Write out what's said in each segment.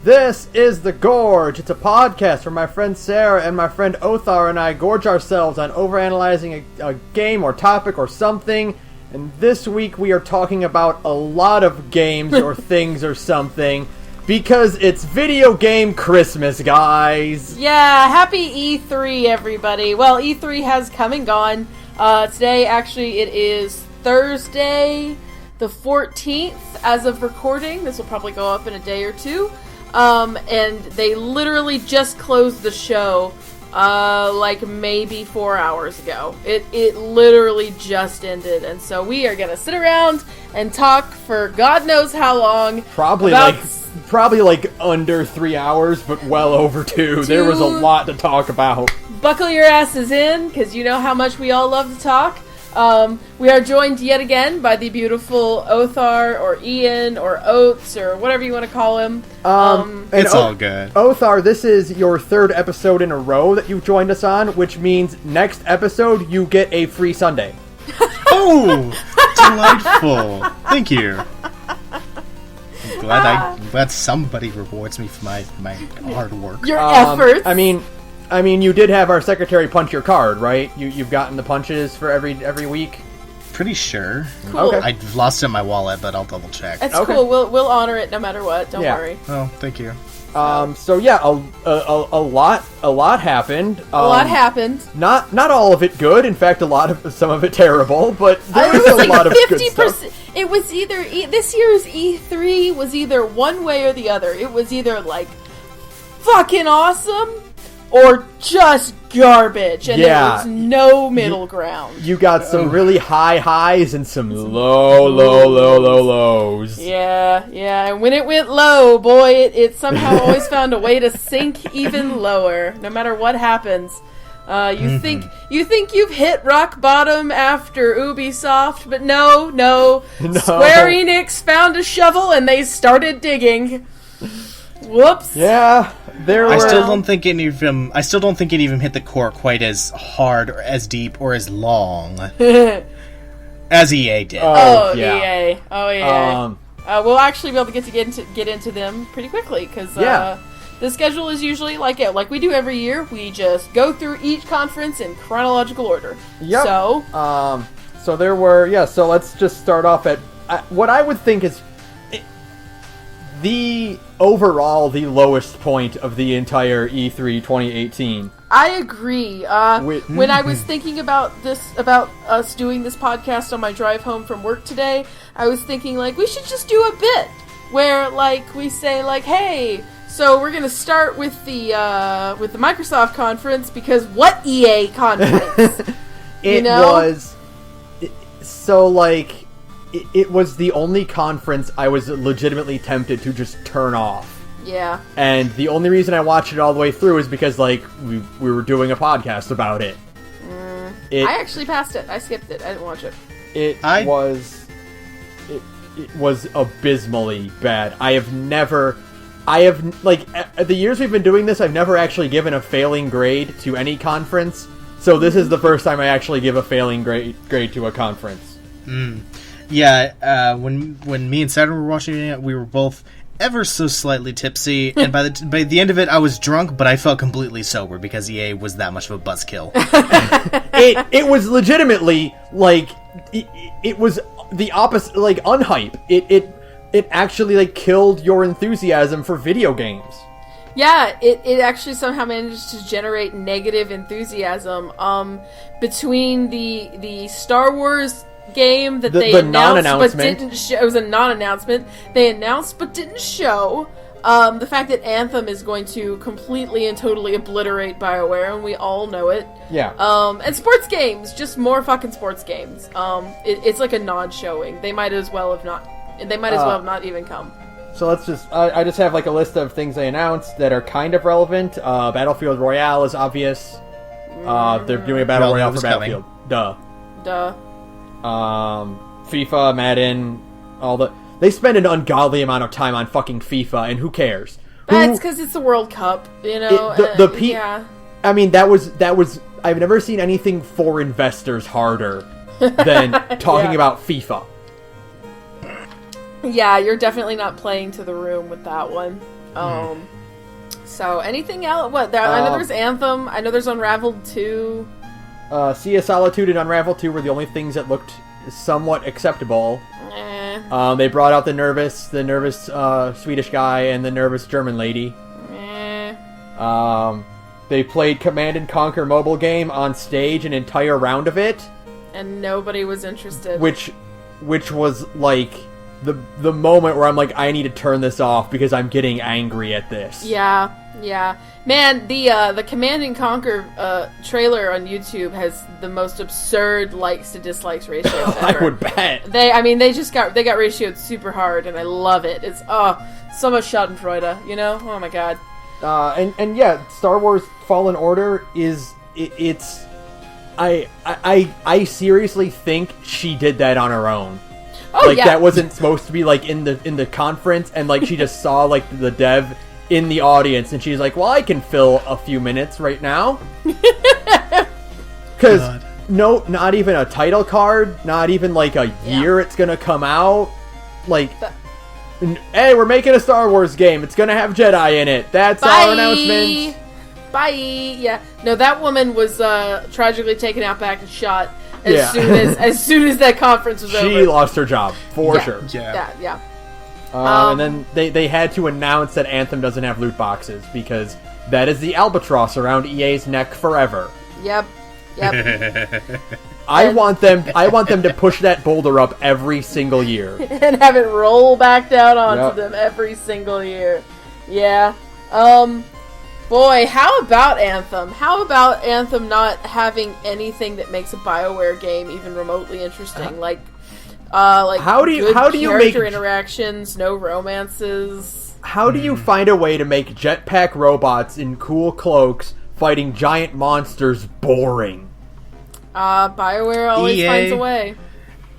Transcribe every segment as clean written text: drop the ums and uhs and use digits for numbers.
This is The Gorge. It's a podcast where my friend Sara and my friend Othar and I gorge ourselves on overanalyzing a game or topic or something. And this week we are talking about a lot of games or things or something. Because it's video game Christmas, guys. Yeah, happy E3, everybody. Well, E3 has come and gone. Today, actually, it is Thursday, the 14th, as of recording. This will probably go up in a day or two. And they literally just closed the show, like maybe 4 hours ago. It literally just ended, and so we are gonna sit around and talk for God knows how long. Probably like under 3 hours, but well over two. There was a lot to talk about. Buckle your asses in, because you know how much we all love to talk. We are joined yet again by the beautiful Othar, or Ian, or Oates, or whatever you want to call him. It's all good. Othar, this is your third episode in a row that you've joined us on, which means next episode you get a free Sunday. Oh, delightful. Thank you. I'm glad somebody rewards me for my hard work. Your efforts. I mean, you did have our secretary punch your card, right? You've gotten the punches for every week? Pretty sure. Cool. Okay. I lost it in my wallet, but I'll double check. That's okay. cool. We'll honor it no matter what. Don't worry. Oh, thank you. So yeah, a lot happened. A lot happened. Not all of it good. In fact, some of it terrible. But there was a lot of good stuff. It was either this year's E3 was either one way or the other. It was either like fucking awesome or just garbage, and there was no middle ground. You got some really high highs and some low lows. Yeah, and when it went low, boy, it somehow always found a way to sink even lower, no matter what happens. You think you've hit rock bottom after Ubisoft, but no. Square Enix found a shovel and they started digging. Whoops. Yeah, I still don't think it even hit the core quite as hard or as deep or as long as EA did. EA. Oh yeah. We'll actually be able to get into them pretty quickly because the schedule is usually like we do every year. We just go through each conference in chronological order. Yep. So there were So let's just start off at what I would think is the lowest point of the entire E3 2018. I agree. When I was thinking about us doing this podcast on my drive home from work today, I was thinking we should just do a bit where we say hey, so we're gonna start with the Microsoft conference because what EA conference? It was the only conference I was legitimately tempted to just turn off. Yeah. And the only reason I watched it all the way through is because, we were doing a podcast about it. I actually passed it. I skipped it. I didn't watch it. It was abysmally bad. The years we've been doing this, I've never actually given a failing grade to any conference. So this is the first time I actually give a failing grade to a conference. Yeah, when me and Sara were watching it, we were both ever so slightly tipsy, and by the end of it, I was drunk, but I felt completely sober because EA was that much of a buzzkill. It was legitimately it was the opposite, unhype. It actually killed your enthusiasm for video games. Yeah, it actually somehow managed to generate negative enthusiasm. Between the Star Wars game that they announced but didn't show. It was a non-announcement. They announced but didn't show. The fact that Anthem is going to completely and totally obliterate BioWare, and we all know it. Yeah. And sports games, just more fucking sports games. It's like a non-showing. They might as well have not. They might as well have not even come. So let's just. I just have a list of things they announced that are kind of relevant. Battlefield Royale is obvious. They're doing a battle royale for Battlefield. Duh. FIFA, Madden, they spend an ungodly amount of time on fucking FIFA, and who cares? That's because it's the World Cup, you know. Yeah. I mean, that was. I've never seen anything for investors harder than talking about FIFA. Yeah, you're definitely not playing to the room with that one. So anything else? What? I know there's Anthem. I know there's Unraveled 2. Sea of Solitude and Unraveled 2 were the only things that looked somewhat acceptable. They brought out the nervous Swedish guy and the nervous German lady. They played Command and Conquer mobile game on stage, an entire round of it, and nobody was interested. Which was like the moment where I'm like, I need to turn this off because I'm getting angry at this. Yeah. Man, the Command and Conquer trailer on YouTube has the most absurd likes to dislikes ratio ever. I would bet. They got ratioed super hard, and I love it. It's so much Schadenfreude, you know? Oh my god. And yeah, Star Wars Fallen Order it's I seriously think she did that on her own. Oh, like yeah. That wasn't supposed to be like in the conference, and like she just saw like the dev in the audience, and she's like, well, I can fill a few minutes right now. Because no, not even a title card, not even like a year it's gonna come out. Like, hey, we're making a Star Wars game. It's gonna have Jedi in it. That's our announcement. Bye. Yeah. No, that woman was tragically taken out back and shot as soon as that conference was over. She lost her job for sure. Yeah. And then they had to announce that Anthem doesn't have loot boxes because that is the albatross around EA's neck forever. Yep. I want them to push that boulder up every single year and have it roll back down onto them every single year. Yeah. Boy, how about Anthem? How about Anthem not having anything that makes a BioWare game even remotely interesting? Like how do you make interactions, no romances? How do you find a way to make jetpack robots in cool cloaks fighting giant monsters boring? BioWare always finds a way.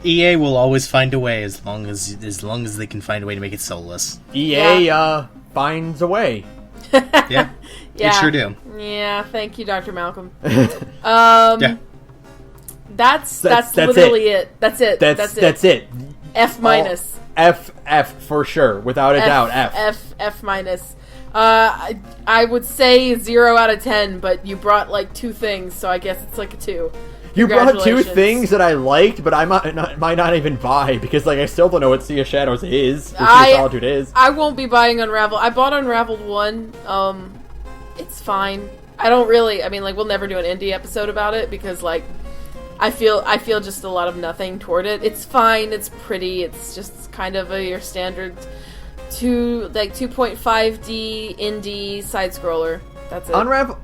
EA will always find a way as long as they can find a way to make it soulless. EA finds a way. Yeah. They sure do. Yeah, thank you, Dr. Malcolm. Yeah. That's literally it. That's it. That's it. F minus. F for sure, without a doubt. F minus. I would say 0 out of 10, but you brought like 2 things, so I guess it's like a 2. You brought 2 things that I liked, but I might not even buy because like I still don't know what Sea of Shadows is. Or Sea of Solitude is. I won't be buying Unravel. I bought Unraveled 1. It's fine. I don't really. I mean, like we'll never do an indie episode about it because like I feel just a lot of nothing toward it. It's fine. It's pretty. It's just kind of your standard 2.5D indie side scroller. That's it.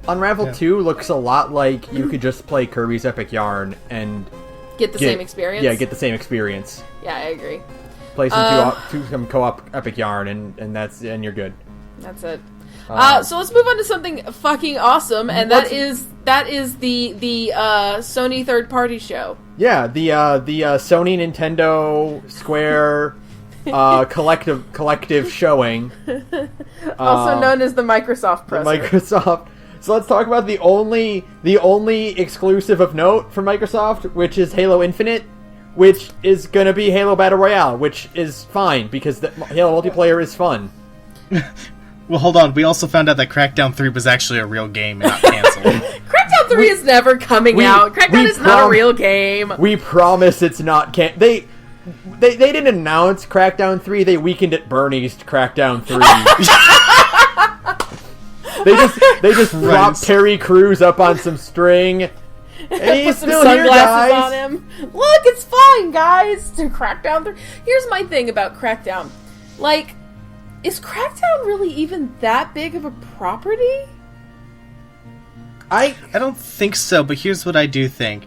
Unravel 2 looks a lot like you could just play Kirby's Epic Yarn and get the same experience. Yeah, get the same experience. Yeah, I agree. Play some co-op Epic Yarn and you're good. That's it. So let's move on to something fucking awesome, and that is the Sony third party show. Yeah, the Sony, Nintendo, Square collective showing, also known as the Microsoft presser. Microsoft. So let's talk about the only exclusive of note from Microsoft, which is Halo Infinite, which is going to be Halo Battle Royale, which is fine because the Halo multiplayer is fun. Well, hold on. We also found out that Crackdown 3 was actually a real game and not canceled. Crackdown 3 is never coming out. Crackdown is not a real game. We promise it's not. They didn't announce Crackdown 3. They weakened at Bernie's Crackdown 3. they just dropped Terry Crews up on some string. And he's put some still sunglasses here, guys. on him. Look, it's fine, guys. To Crackdown 3. Here's my thing about Crackdown. Like, is Crackdown really even that big of a property? I don't think so, but here's what I do think.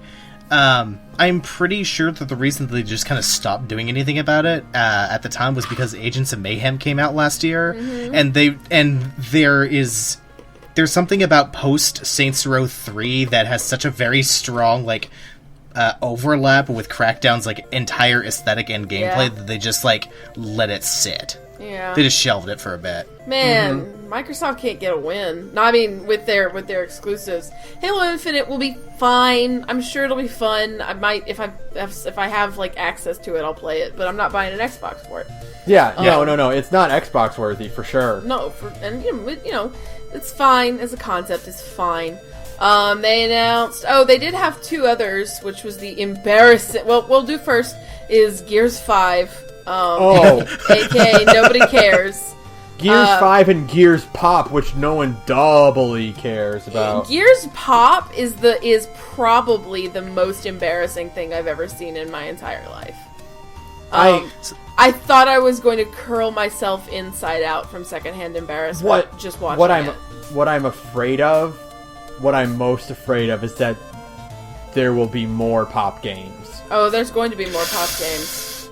I'm pretty sure that the reason that they just kind of stopped doing anything about it at the time was because Agents of Mayhem came out last year, and there's something about post Saints Row 3 that has such a very strong like overlap with Crackdown's like entire aesthetic and gameplay that they just like let it sit. Yeah. They just shelved it for a bit. Man, Microsoft can't get a win. No, I mean, with their exclusives. Halo Infinite will be fine. I'm sure it'll be fun. I might, if I have like access to it, I'll play it. But I'm not buying an Xbox for it. Yeah, no. It's not Xbox worthy for sure. No, and it's fine as a concept. It's fine. They announced. Oh, they did have two others, which was the embarrassing. Well, we'll do first is Gears 5. AKA Nobody Cares. Gears 5 and Gears Pop, which no one doubly cares about. Gears Pop is probably the most embarrassing thing I've ever seen in my entire life. I thought I was going to curl myself inside out from secondhand embarrassment just watching it. What I'm afraid of, what I'm most afraid of is that there will be more Pop games. Oh, there's going to be more Pop games.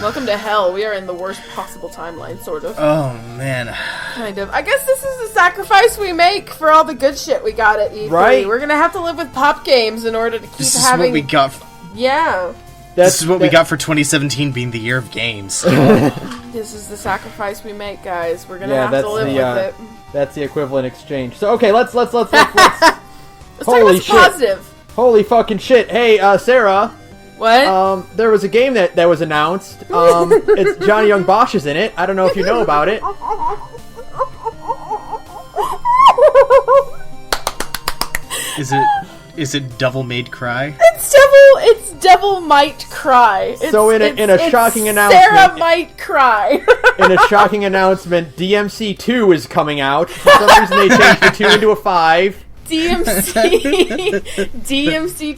Welcome to hell. We are in the worst possible timeline, sort of. Oh, man. Kind of. I guess this is the sacrifice we make for all the good shit we got at E3. Right? We're gonna have to live with Pop games in order to keep This is having... what we got. Yeah. This is what we got for 2017 being the year of games. This is the sacrifice we make, guys. We're gonna have to live with it. That's the equivalent exchange. So, okay, let's Let's holy talk about shit. positive. Holy fucking shit. Hey, Sarah. What? There was a game that was announced. It's Johnny Young Bosch is in it. I don't know if you know about it. Is it Devil May Cry? It's Devil Might Cry. So in a shocking announcement, Sara might cry. In a shocking announcement, DMC 2 is coming out. For some reason they changed the 2 into a 5. DMC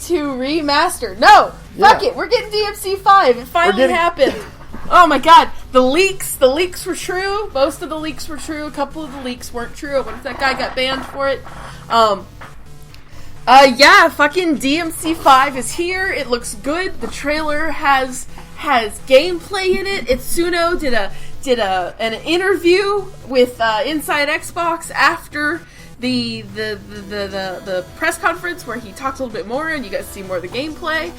2 remastered. No, fuck it. We're getting DMC 5. It finally happened. Oh my god, the leaks were true. Most of the leaks were true. A couple of the leaks weren't true. What if that guy got banned for it? Yeah, fucking DMC 5 is here. It looks good. The trailer has gameplay in it. Itsuno did an interview with Inside Xbox after the press conference where he talks a little bit more and you guys see more of the gameplay.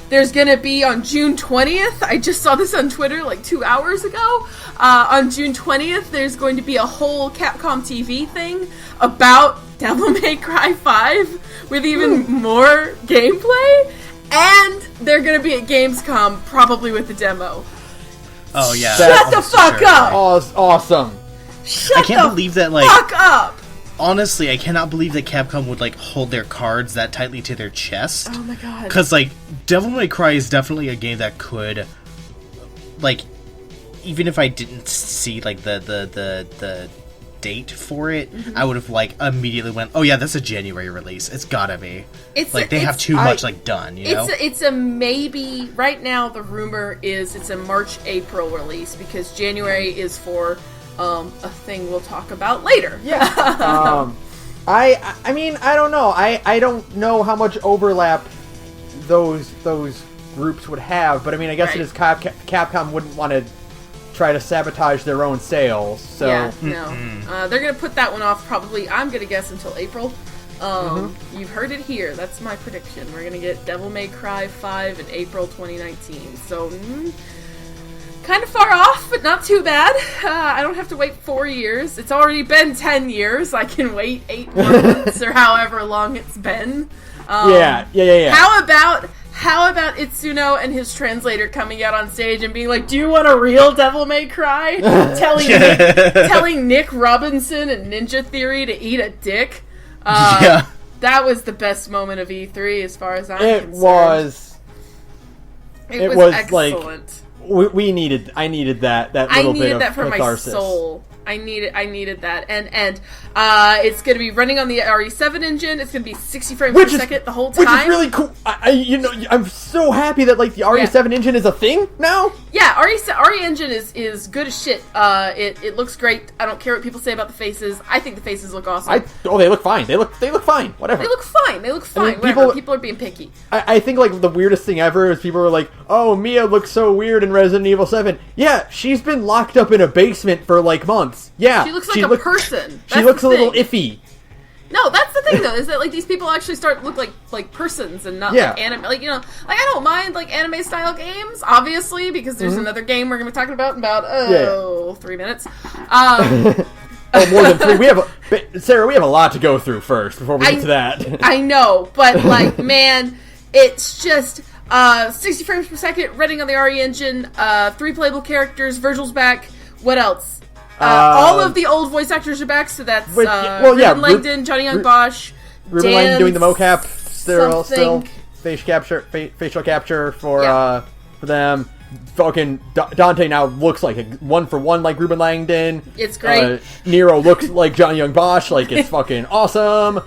There's gonna be on June 20th, I just saw this on Twitter like 2 hours ago, on June 20th there's going to be a whole Capcom TV thing about Devil May Cry 5 with even more gameplay, and they're gonna be at Gamescom probably with the demo. Oh yeah. Shut the fuck up! Awesome. I can't believe that, like... Fuck up! Honestly, I cannot believe that Capcom would, like, hold their cards that tightly to their chest. Oh my god. Because, like, Devil May Cry is definitely a game that could, like, even if I didn't see, like, the date for it, I would have, like, immediately went, oh yeah, that's a January release. It's gotta be. They have too much, like, done, you know? It's a maybe. Right now, the rumor is it's a March-April release, because January is for... a thing we'll talk about later. Yeah. I mean, I don't know. I don't know how much overlap those groups would have, but I mean, I guess it is Capcom wouldn't want to try to sabotage their own sales. So yeah, no. They're gonna put that one off probably. I'm gonna guess until April. You've heard it here. That's my prediction. We're gonna get Devil May Cry 5 in April 2019. So. Kind of far off, but not too bad. I don't have to wait 4 years. It's already been 10 years. I can wait 8 more months or however long it's been. Yeah. How about Itsuno and his translator coming out on stage and being like, "Do you want a real Devil May Cry?" telling Nick Robinson and Ninja Theory to eat a dick. That was the best moment of E3 as far as I'm concerned. It was excellent. Like, I needed that little bit of catharsis. I needed that for my soul. I needed that, and it's going to be running on the RE7 engine. It's going to be 60 frames per second the whole time, which is really cool. I'm so happy that like the RE7 engine is a thing now. Yeah, RE engine is good as shit. It looks great. I don't care what people say about the faces. I think the faces look awesome. They look fine. They look fine. Whatever. They look fine. I mean, people are being picky. I think like the weirdest thing ever is people are like, "Oh, Mia looks so weird in Resident Evil 7." Yeah, she's been locked up in a basement for like months. Yeah, she looks like a person. She looks a little iffy. No, that's the thing though, is that like these people actually start to look like persons and not like anime. Like, you know, like I don't mind like anime style games, obviously, because there's another game we're gonna be talking about in about 3 minutes. More than 3. Sarah, we have a lot to go through first before we get to that. I know, but like, man, it's just 60 frames per second, running on the RE engine, 3 playable characters, Virgil's back. What else? All of the old voice actors are back, so that's Ruben Langdon, Johnny Young Bosch, Ruben Langdon doing the mocap, still facial capture for them. Fucking Dante now looks like a 1-for-1 like Ruben Langdon. It's great. Nero looks like Johnny Young Bosch. Like, it's fucking awesome.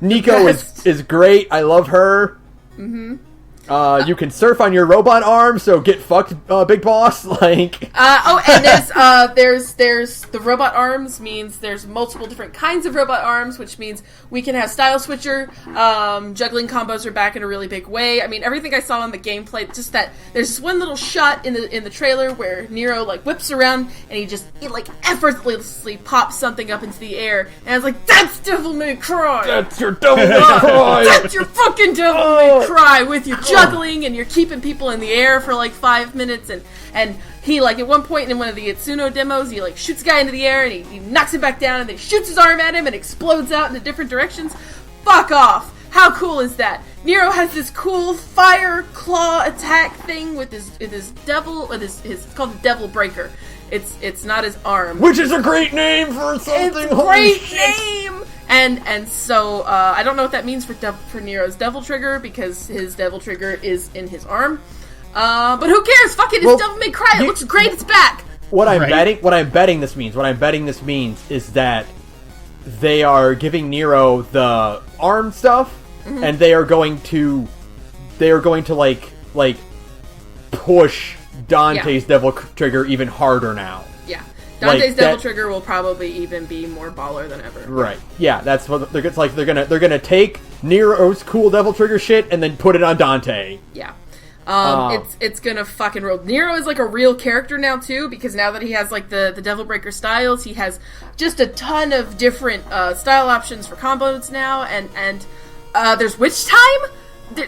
Nico is great. I love her. Mm-hmm. You can surf on your robot arm, so get fucked, Big Boss. Like, and there's the robot arms means there's multiple different kinds of robot arms, which means we can have style switcher. Juggling combos are back in a really big way. I mean, everything I saw in the gameplay, just that there's this one little shot in the trailer where Nero like whips around and he like effortlessly pops something up into the air, and I was like, "That's Devil May Cry. That's your Devil May Cry. That's your fucking Devil May Cry with your juggling, and you're keeping people in the air for like 5 minutes, and he, like, at one point in one of the Itsuno demos, he like shoots a guy into the air and he knocks him back down, and then he shoots his arm at him and explodes out into different directions. Fuck off! How cool is that? Nero has this cool fire claw attack thing with his devil, it's called the Devil Breaker. It's not his arm, which is a great name for something. It's a great name. And so I don't know what that means for Nero's Devil Trigger, because his Devil Trigger is in his arm. But who cares? Fuck it, it's Devil May Cry. It looks great. It's back. What I'm betting this means is that they are giving Nero the arm stuff, mm-hmm. and they are going to like push Dante's Devil Trigger even harder now. Yeah. Dante's Devil Trigger will probably even be more baller than ever. Right. Yeah, that's what they're gonna take Nero's cool Devil Trigger shit and then put it on Dante. Yeah. It's gonna fucking roll. Nero is like a real character now too, because now that he has like the Devil Breaker styles, he has just a ton of different style options for combos now, and there's Witch Time.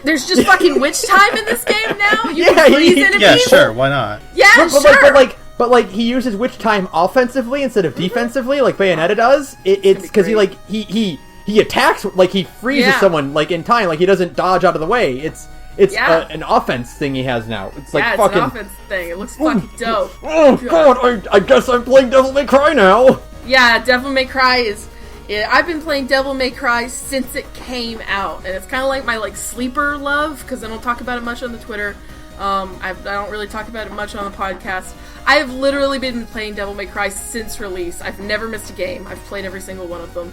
There's just fucking Witch Time in this game now. You can freeze enemies. Yeah, sure, why not? Yeah, sure. But he uses Witch Time offensively instead of defensively, like Bayonetta does. It's because he attacks, like he freezes someone like in time, like he doesn't dodge out of the way. It's an offense thing he has now. It's like it's an offense thing. It looks fucking dope. Oh god, I guess I'm playing Devil May Cry now. Yeah, Devil May Cry is. I've been playing Devil May Cry since it came out, and it's kind of like my like sleeper love, because I don't talk about it much on the Twitter. I don't really talk about it much on the podcast. I have literally been playing Devil May Cry since release. I've never missed a game. I've played every single one of them.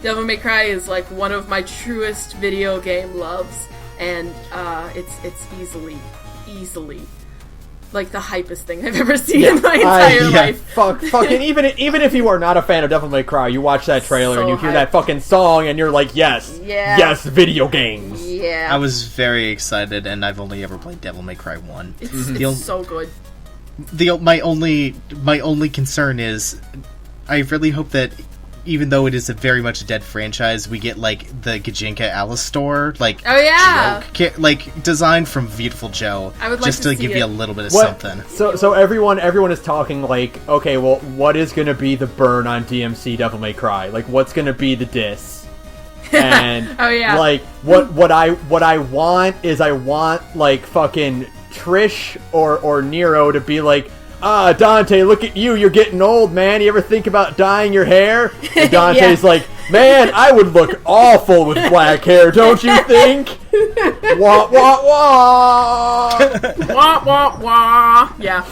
Devil May Cry is like one of my truest video game loves, and it's easily like the hypest thing I've ever seen in my entire life. Fucking even if you are not a fan of Devil May Cry, you watch that trailer and you hear that fucking song and you're like, yes, video games. Yeah. I was very excited, and I've only ever played Devil May Cry 1. It's so good. My only concern is, I really hope that, even though it is a very much dead franchise, we get like the Gajinka Alice store, like like designed from Beautiful Joe. I would like just to give you a little bit of something. So everyone is talking like, okay, well, what is going to be the burn on DMC Devil May Cry? Like, what's going to be the diss? And like what I want is like fucking Trish or Nero to be like, Dante, look at you, you're getting old, man. You ever think about dyeing your hair? And Dante's like, man, I would look awful with black hair, don't you think? Wah, wah, wah. Wah, wah, wah. Yeah.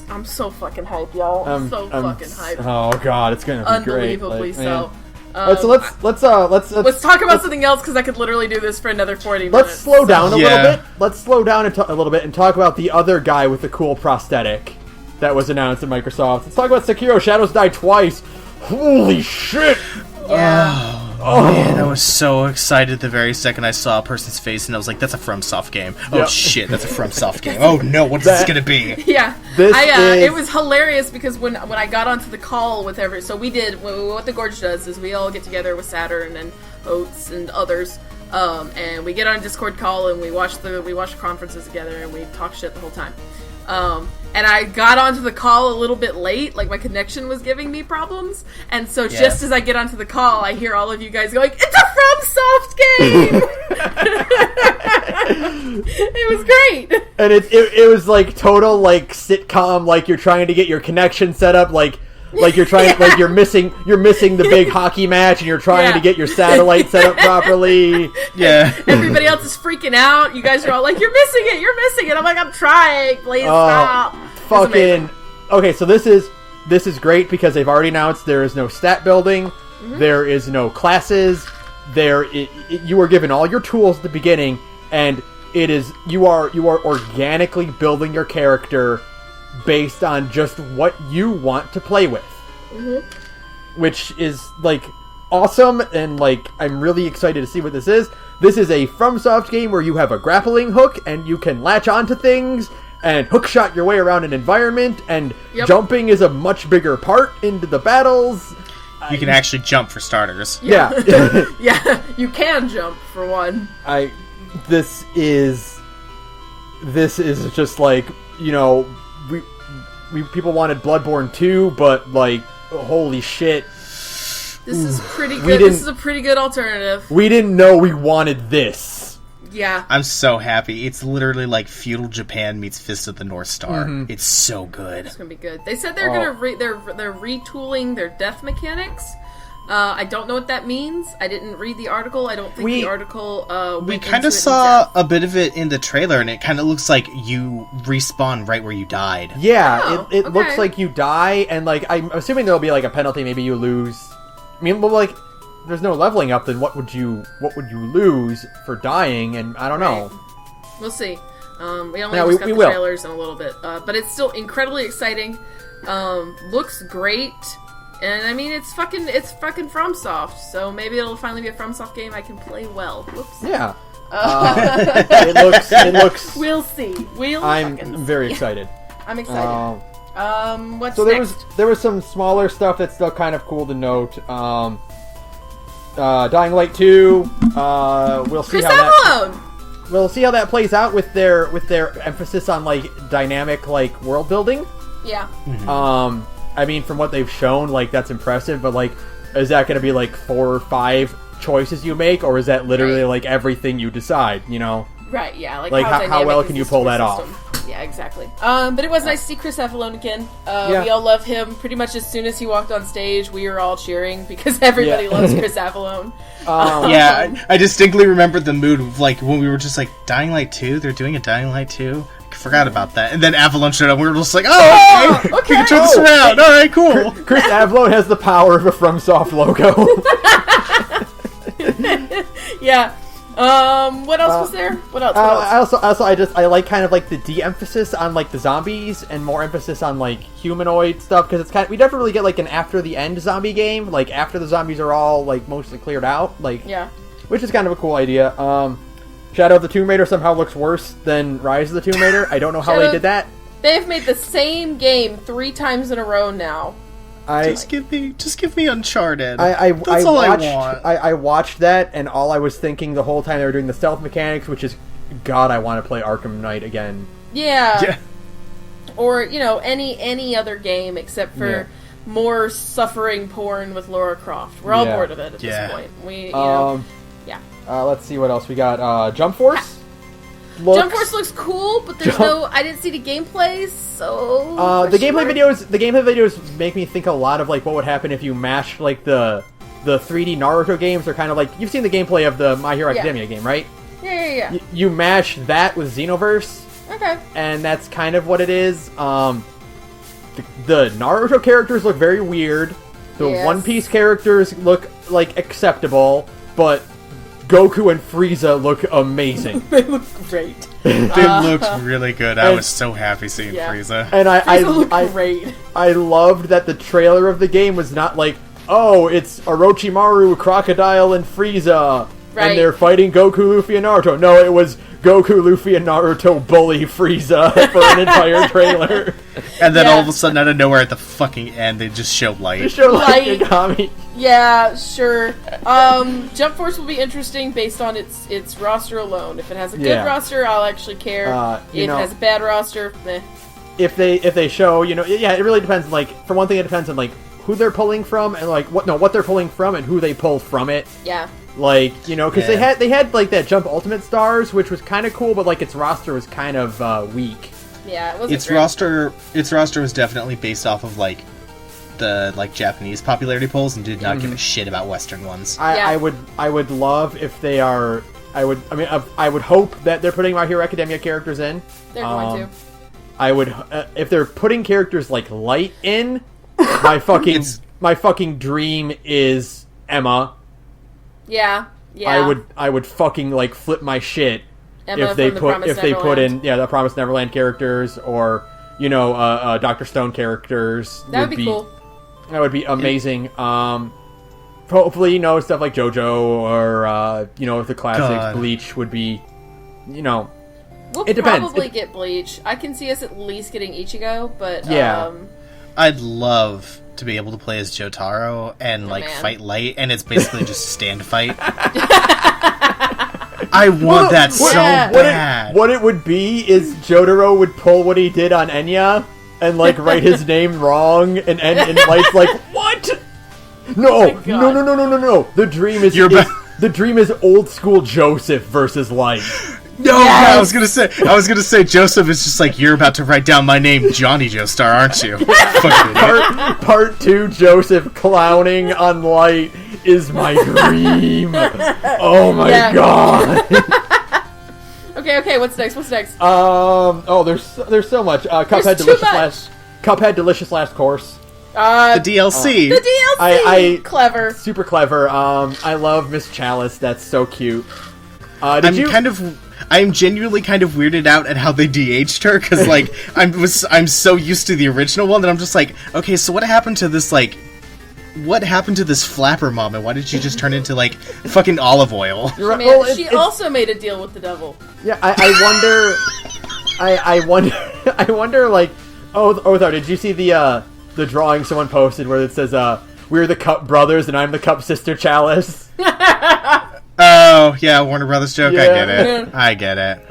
I'm so fucking hyped, y'all. I'm fucking hyped. Oh god, it's gonna be great. Unbelievably so. So let's talk about something else, because I could literally do this for another 40 minutes. Let's slow down a little bit. Let's slow down a little bit and talk about the other guy with the cool prosthetic that was announced at Microsoft. Let's talk about Sekiro Shadows Die Twice. Holy shit! Yeah. Oh man, I was so excited the very second I saw a person's face, and I was like, that's a FromSoft game. Oh shit, that's a FromSoft game. Oh no, what is this gonna be? Yeah. It was hilarious, because when I got onto the call with so we did, what the Gorge does is we all get together with Saturn and Oates and others, and we get on a Discord call and we watch the conferences together and we talk shit the whole time. And I got onto the call a little bit late, like my connection was giving me problems, and so just as I get onto the call, I hear all of you guys going, "It's a FromSoft game!" It was great! And it was like total like sitcom, like you're trying to get your connection set up, like you're trying, like you're missing the big hockey match, and you're trying to get your satellite set up properly. Yeah. Everybody else is freaking out. You guys are all like, "You're missing it. I'm like, "I'm trying. Please stop." Fucking. Okay, so this is great because they've already announced there is no stat building, there is no classes, you are given all your tools at the beginning, and it is you are organically building your character based on just what you want to play with, which is like awesome, and like I'm really excited to see what this is. This is a FromSoft game where you have a grappling hook and you can latch onto things and hookshot your way around an environment, and jumping is a much bigger part into the battles. You can actually jump for starters. Yeah. Yeah, you can jump for one. This is just like, you know, we people wanted Bloodborne 2, but like, holy shit. This is pretty good. This is a pretty good alternative. We didn't know we wanted this. Yeah. I'm so happy. It's literally like feudal Japan meets Fist of the North Star. It's so good. It's gonna be good. They said they're gonna they're retooling their death mechanics. I don't know what that means. I didn't read the article. I don't think the article we kind of saw a bit of it in the trailer, and it kind of looks like you respawn right where you died. Yeah, it looks like you die, and like I'm assuming there'll be like a penalty. Maybe you lose. I mean, well, like, there's no leveling up. Then what would you lose for dying? And I don't know. We'll see. We only just got the trailers in a little bit, but it's still incredibly exciting. Looks great. And I mean, it's fucking FromSoft, so maybe it'll finally be a FromSoft game I can play well. Whoops. Yeah. It looks. We'll see. I'm very excited. I'm excited. What's so next? there was some smaller stuff that's still kind of cool to note. Dying Light 2. We'll see we'll see how that plays out with their emphasis on like dynamic like world building. Yeah. Mm-hmm. I mean, from what they've shown, like, that's impressive, but, like, is that going to be, like, 4 or 5 choices you make, or is that literally, like, everything you decide, you know? Right, yeah. Like how well can you pull that off? Yeah, exactly. But it was nice to see Chris Avellone again. We all love him. Pretty much as soon as he walked on stage, we were all cheering, because everybody loves Chris Avellone. Yeah, I distinctly remember the mood of, like, when we were just like, Dying Light 2? They're doing a Dying Light 2? Forgot about that. And then Avalon showed up. We were just like, oh, okay. We can turn this around. All right, cool. Chris Avalon has the power of a FromSoft logo. Yeah. What else was there? What else? I like kind of like the de-emphasis on like the zombies and more emphasis on like humanoid stuff, because it's kind of, we definitely get like an after the end zombie game, like after the zombies are all like mostly cleared out, like which is kind of a cool idea. Shadow of the Tomb Raider somehow looks worse than Rise of the Tomb Raider. I don't know how they did that. They've made the same game 3 times in a row now. Just give me Uncharted. I watched that, and all I was thinking the whole time they were doing the stealth mechanics, which is, God, I want to play Arkham Knight again. Yeah. Or, you know, any other game except for more suffering porn with Lara Croft. We're all bored of it at this point. We, you know, let's see what else we got. Jump Force. Jump Force looks cool, but there's I didn't see the gameplays, so the gameplay videos make me think a lot of like what would happen if you mashed like the 3D Naruto games. They're kind of like, you've seen the gameplay of the My Hero Academia game, right? Yeah. You mash that with Xenoverse. Okay. And that's kind of what it is. The Naruto characters look very weird. The One Piece characters look like acceptable, but Goku and Frieza look amazing. They look great. They looked really good. I was so happy seeing Frieza. And I loved that the trailer of the game was not like, oh, it's Orochimaru, Crocodile, and Frieza, and they're fighting Goku, Luffy, and Naruto. No, it was Goku, Luffy, and Naruto bully Frieza for an entire trailer. And then all of a sudden, out of nowhere, at the fucking end, they just show Light. They show Light Yagami. Yeah, sure. Jump Force will be interesting based on its roster alone. If it has a good roster, I'll actually care. If it has a bad roster, meh. if they show, yeah, it really depends. Like, for one thing, it depends on like who they're pulling from and like what they're pulling from and who they pull from it. Yeah. Like, because they had like that Jump Ultimate Stars, which was kind of cool, but like its roster was kind of weak. Yeah, it wasn't its roster was definitely based off of like the like Japanese popularity polls and did not give a shit about Western ones. I would love if they are. I would hope that they're putting My Hero Academia characters in. They're going to. I would if they're putting characters like Light in. My fucking dream is Emma. Yeah. I would fucking like flip my shit Emma if they put in the Promised Neverland characters or Dr. Stone characters. That would be cool. That would be amazing. Hopefully, stuff like JoJo or the classics, Bleach would be, We'll it depends. probably get Bleach. I can see us at least getting Ichigo, but yeah. I'd love to be able to play as Jotaro and fight Light, and it's basically just stand fight. I want that so bad. What it would be is Jotaro would pull what he did on Enya and like write his name wrong, and Light's like, what? No. The dream is the dream is old school Joseph versus Light. No, yes! I was gonna say Joseph is just like, you're about to write down my name, Johnny Joestar, aren't you? Part 2 Joseph clowning on Light is my dream. Oh my god. Okay, what's next? There's so much. Cuphead Delicious Last Course. The DLC. The DLC. Clever. Super clever. I love Miss Chalice. That's so cute. I'm genuinely kind of weirded out at how they de-aged her, because like I'm so used to the original one that I'm just like, okay, so what happened to this flapper mom, and why did she just turn into like fucking olive oil? She also made a deal with the devil. Yeah, I wonder like, Othar, did you see the drawing someone posted where it says we're the Cup brothers and I'm the Cup sister Chalice? Oh, yeah, Warner Brothers joke. Yeah. I get it.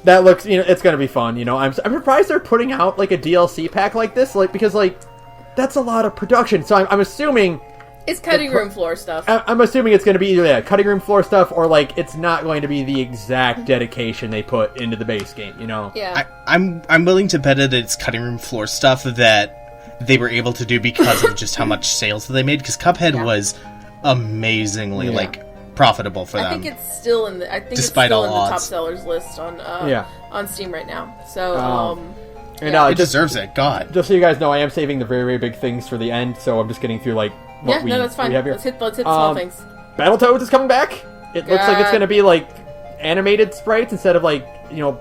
That looks, it's gonna be fun. I'm surprised they're putting out like a DLC pack like this, like because like that's a lot of production. So I'm assuming it's cutting room floor stuff. I'm assuming it's gonna be either cutting room floor stuff or like it's not going to be the exact dedication they put into the base game. Yeah. I'm willing to bet that it's cutting room floor stuff that they were able to do because of just how much sales that they made. Because Cuphead was amazingly profitable for them. I think it's still in the top sellers list on Steam right now. So it deserves it. God. Just so you guys know, I am saving the very, very big things for the end, so I'm just getting through like what we that's fine. have here. Let's hit the small things. Battletoads is coming back. It looks like it's going to be like animated sprites instead of like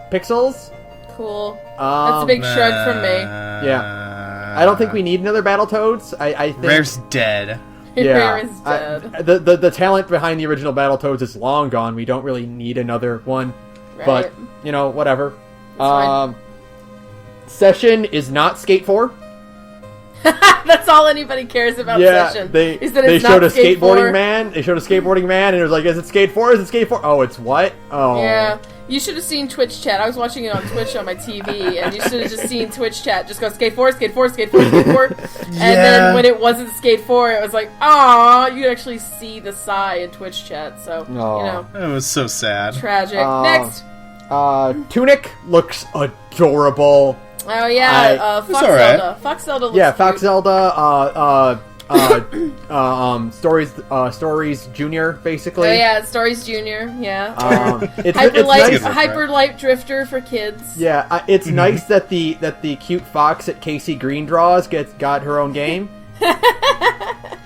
pixels. Cool. That's a big shrug from me. Yeah. I don't think we need another Battletoads. I think Rare's dead. Yeah, Rare is dead. The talent behind the original Battletoads is long gone. We don't really need another one, right. But whatever. Session is not Skate 4. That's all anybody cares about. Session. They showed a skateboarding man. They showed a skateboarding man, and it was like, "Is it Skate 4? Is it Skate 4? Oh, it's what? Oh, yeah." You should have seen Twitch chat. I was watching it on Twitch on my TV, and you should have just seen Twitch chat. Just go Skate 4, Skate 4, Skate 4, Skate 4. And then when it wasn't Skate 4, it was like, aw, you could actually see the sigh in Twitch chat. So, It was so sad. Tragic. Next. Tunic looks adorable. Oh, yeah. Fox right. Zelda. Fox Zelda looks cute. Fox Zelda, Stories Junior, basically. Oh, yeah, Stories Junior, yeah. Hyper Light Drifter for kids. Yeah, it's nice that the cute fox that Casey Green draws got her own game.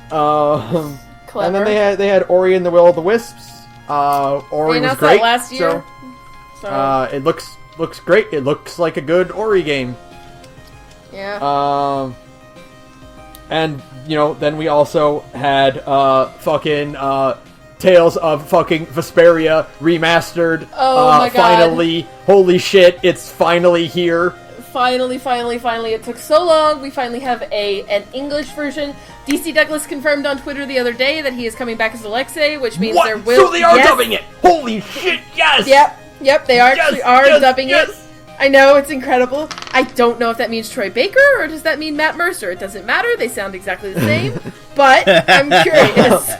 Clever. And then they had Ori and the Will of the Wisps. Ori was great. That last year. So it looks great. It looks like a good Ori game. Yeah. And then we also had fucking Tales of fucking Vesperia remastered. Oh my god! Finally, holy shit! It's finally here. Finally! It took so long. We finally have an English version. DC Douglas confirmed on Twitter the other day that he is coming back as Alexei, which means So they are dubbing it. Holy shit! Yes. Yep. They actually are dubbing it. I know, it's incredible. I don't know if that means Troy Baker or does that mean Matt Mercer. It doesn't matter. They sound exactly the same. But I'm curious.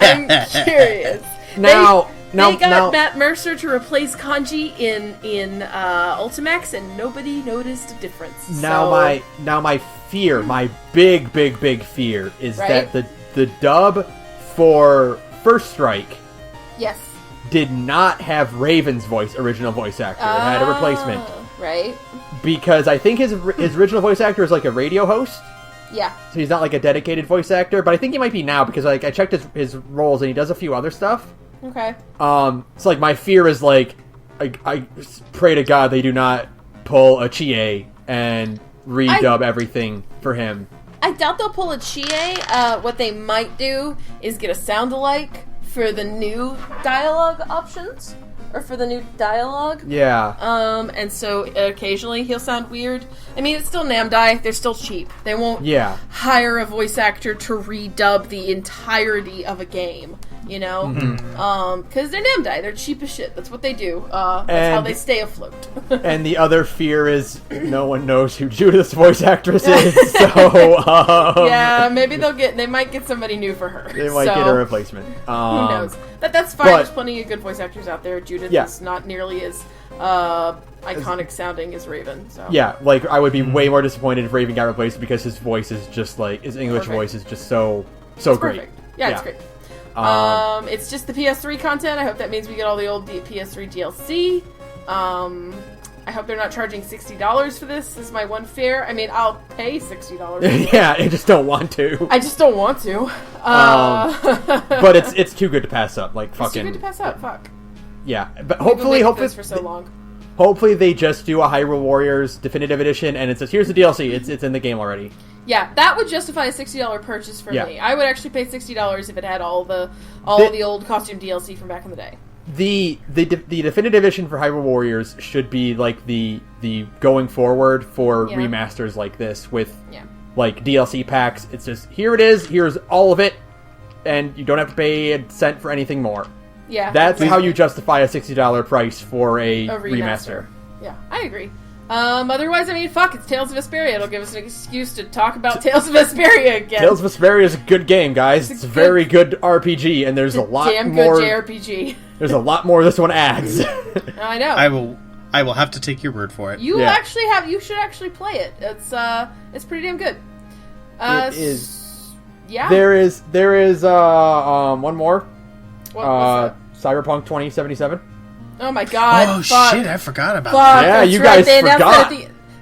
I'm curious. They got Matt Mercer to replace Kanji in Ultimax, and nobody noticed a difference. Now my fear, my big fear is Right? that the dub for First Strike Yes. did not have Raven's original voice actor. It had a replacement. Right? Because I think his original voice actor is like a radio host. Yeah. So he's not like a dedicated voice actor, but I think he might be now because like I checked his roles and he does a few other stuff. Okay. So like my fear is like I pray to God they do not pull a Chie and redub everything for him. I doubt they'll pull a Chie. What they might do is get a sound-alike for the new dialogue options. Or for the new dialogue. Yeah. And so occasionally he'll sound weird. I mean, it's still Namdai. They're still cheap. They won't hire a voice actor to redub the entirety of a game, you know? Because they're Namdai. They're cheap as shit. That's what they do. That's how they stay afloat. And the other fear is no one knows who Judith's voice actress is, so... yeah, maybe they might get somebody new for her. They might get a replacement. Who knows? That's fine. There's plenty of good voice actors out there. Judith is not nearly as iconic sounding as Raven. So. Yeah, like I would be way more disappointed if Raven got replaced because his voice is just like his English voice is just so it's great. Perfect. Yeah, it's great. It's just the PS3 content. I hope that means we get all the old PS3 DLC. I hope they're not charging $60 for this. This is my one fear. I mean, I'll pay $60. Yeah, I just don't want to. I just don't want to. But it's too good to pass up. Like fucking. It's too good to pass up. Fuck. Yeah, but hopefully this for so long. Hopefully they just do a Hyrule Warriors Definitive Edition, and it says here's the DLC. It's in the game already. Yeah, that would justify a $60 purchase for me. I would actually pay $60 if it had all the old costume DLC from back in the day. The Definitive Edition for Hyrule Warriors should be like the going forward for remasters like this with like DLC packs. It's just here it is, here's all of it, and you don't have to pay a cent for anything more. Yeah, that's how you justify a $60 price for a remaster. Yeah, I agree. Otherwise, I mean, fuck, it's Tales of Vesperia. It'll give us an excuse to talk about Tales of Vesperia again. Tales of Vesperia is a good game, guys. It's a very good RPG, and there's a lot damn more... Damn good JRPG. There's a lot more this one adds. I know. I will have to take your word for it. You should actually play it. It's pretty damn good. It is. Yeah. There is one more. What's that? Cyberpunk 2077. Oh my god! Oh fuck. Shit! I forgot about that. Yeah, that's you right. guys forgot.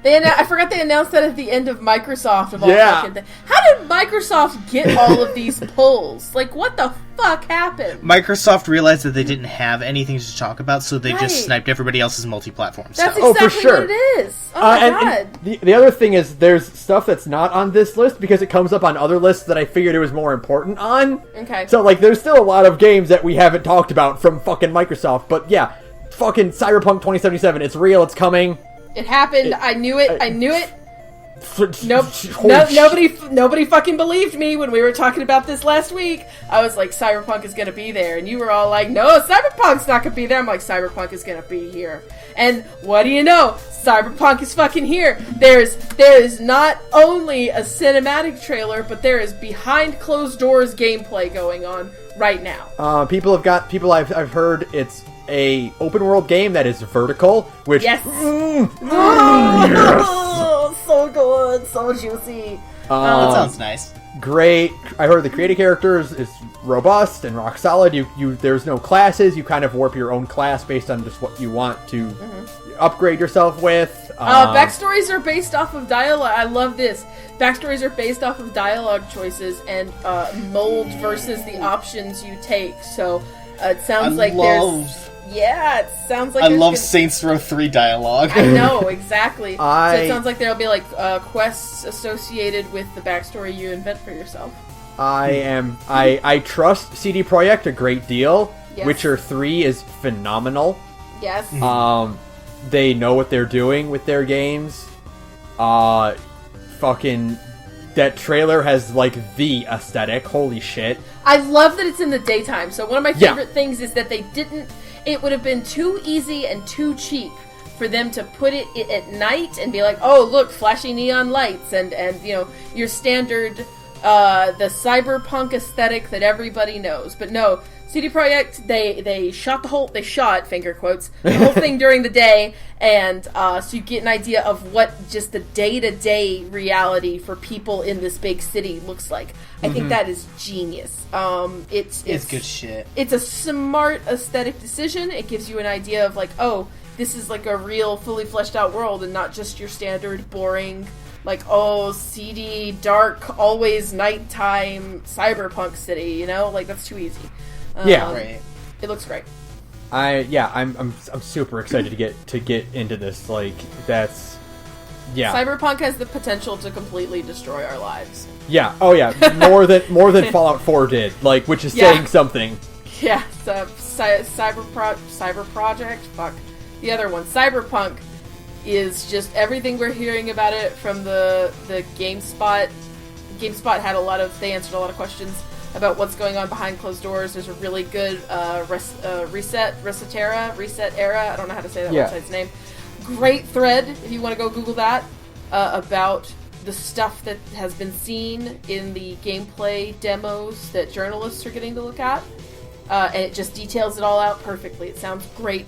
I forgot they announced that at the end of Microsoft. Of all fucking things. How did Microsoft get all of these pulls? Like, what the fuck happened? Microsoft realized that they didn't have anything to talk about, so they just sniped everybody else's multi-platform stuff. That's exactly for sure. what it is. Oh my god! And the other thing is, there's stuff that's not on this list because it comes up on other lists that I figured it was more important on. Okay. So, like, there's still a lot of games that we haven't talked about from fucking Microsoft, but yeah, fucking Cyberpunk 2077. It's real. It's coming. It happened. I knew it. Nope. Nobody fucking believed me when we were talking about this last week. I was like, Cyberpunk is gonna be there, and you were all like, no, Cyberpunk's not gonna be there. I'm like, Cyberpunk is gonna be here. And what do you know? Cyberpunk is fucking here. There is not only a cinematic trailer, but there is behind closed doors gameplay going on right now. People I've heard it's a open world game that is vertical, which yes, yes. So good, so juicy. That sounds nice. Great. I heard the creative characters is robust and rock solid. You there's no classes. You kind of warp your own class based on just what you want to upgrade yourself with. Backstories are based off of dialogue. I love this. Backstories are based off of dialogue choices and mold versus the options you take. So it sounds it sounds like I love Saints Row 3 dialogue. I know, exactly. So it sounds like there'll be like quests associated with the backstory you invent for yourself. I trust CD Projekt a great deal. Yes. Witcher 3 is phenomenal. Yes. They know what they're doing with their games. Fucking that trailer has like the aesthetic. Holy shit. I love that it's in the daytime. So one of my favorite things is that they didn't. It would have been too easy and too cheap for them to put it at night and be like, oh, look, flashy neon lights and your standard the cyberpunk aesthetic that everybody knows. But no, CD Projekt, they shot finger quotes the whole thing during the day, and so you get an idea of what just the day-to-day reality for people in this big city looks like. I think that is genius. It's good shit. It's a smart aesthetic decision. It gives you an idea of like, oh, this is like a real, fully fleshed out world, and not just your standard boring, like, oh, seedy, dark, always nighttime cyberpunk city. Like that's too easy. Right. It looks great. I'm super excited to get into this. Like that's Cyberpunk has the potential to completely destroy our lives. Yeah. Oh yeah. More than Fallout 4 did. Like, which is saying something. Yeah. Cyber Project. Fuck. The other one, Cyberpunk, is just everything we're hearing about it from the GameSpot. GameSpot had they answered a lot of questions about what's going on behind closed doors. There's a really good Reset Era. I don't know how to say that website's name. Great thread if you want to go Google that about the stuff that has been seen in the gameplay demos that journalists are getting to look at, and it just details it all out perfectly. It sounds great,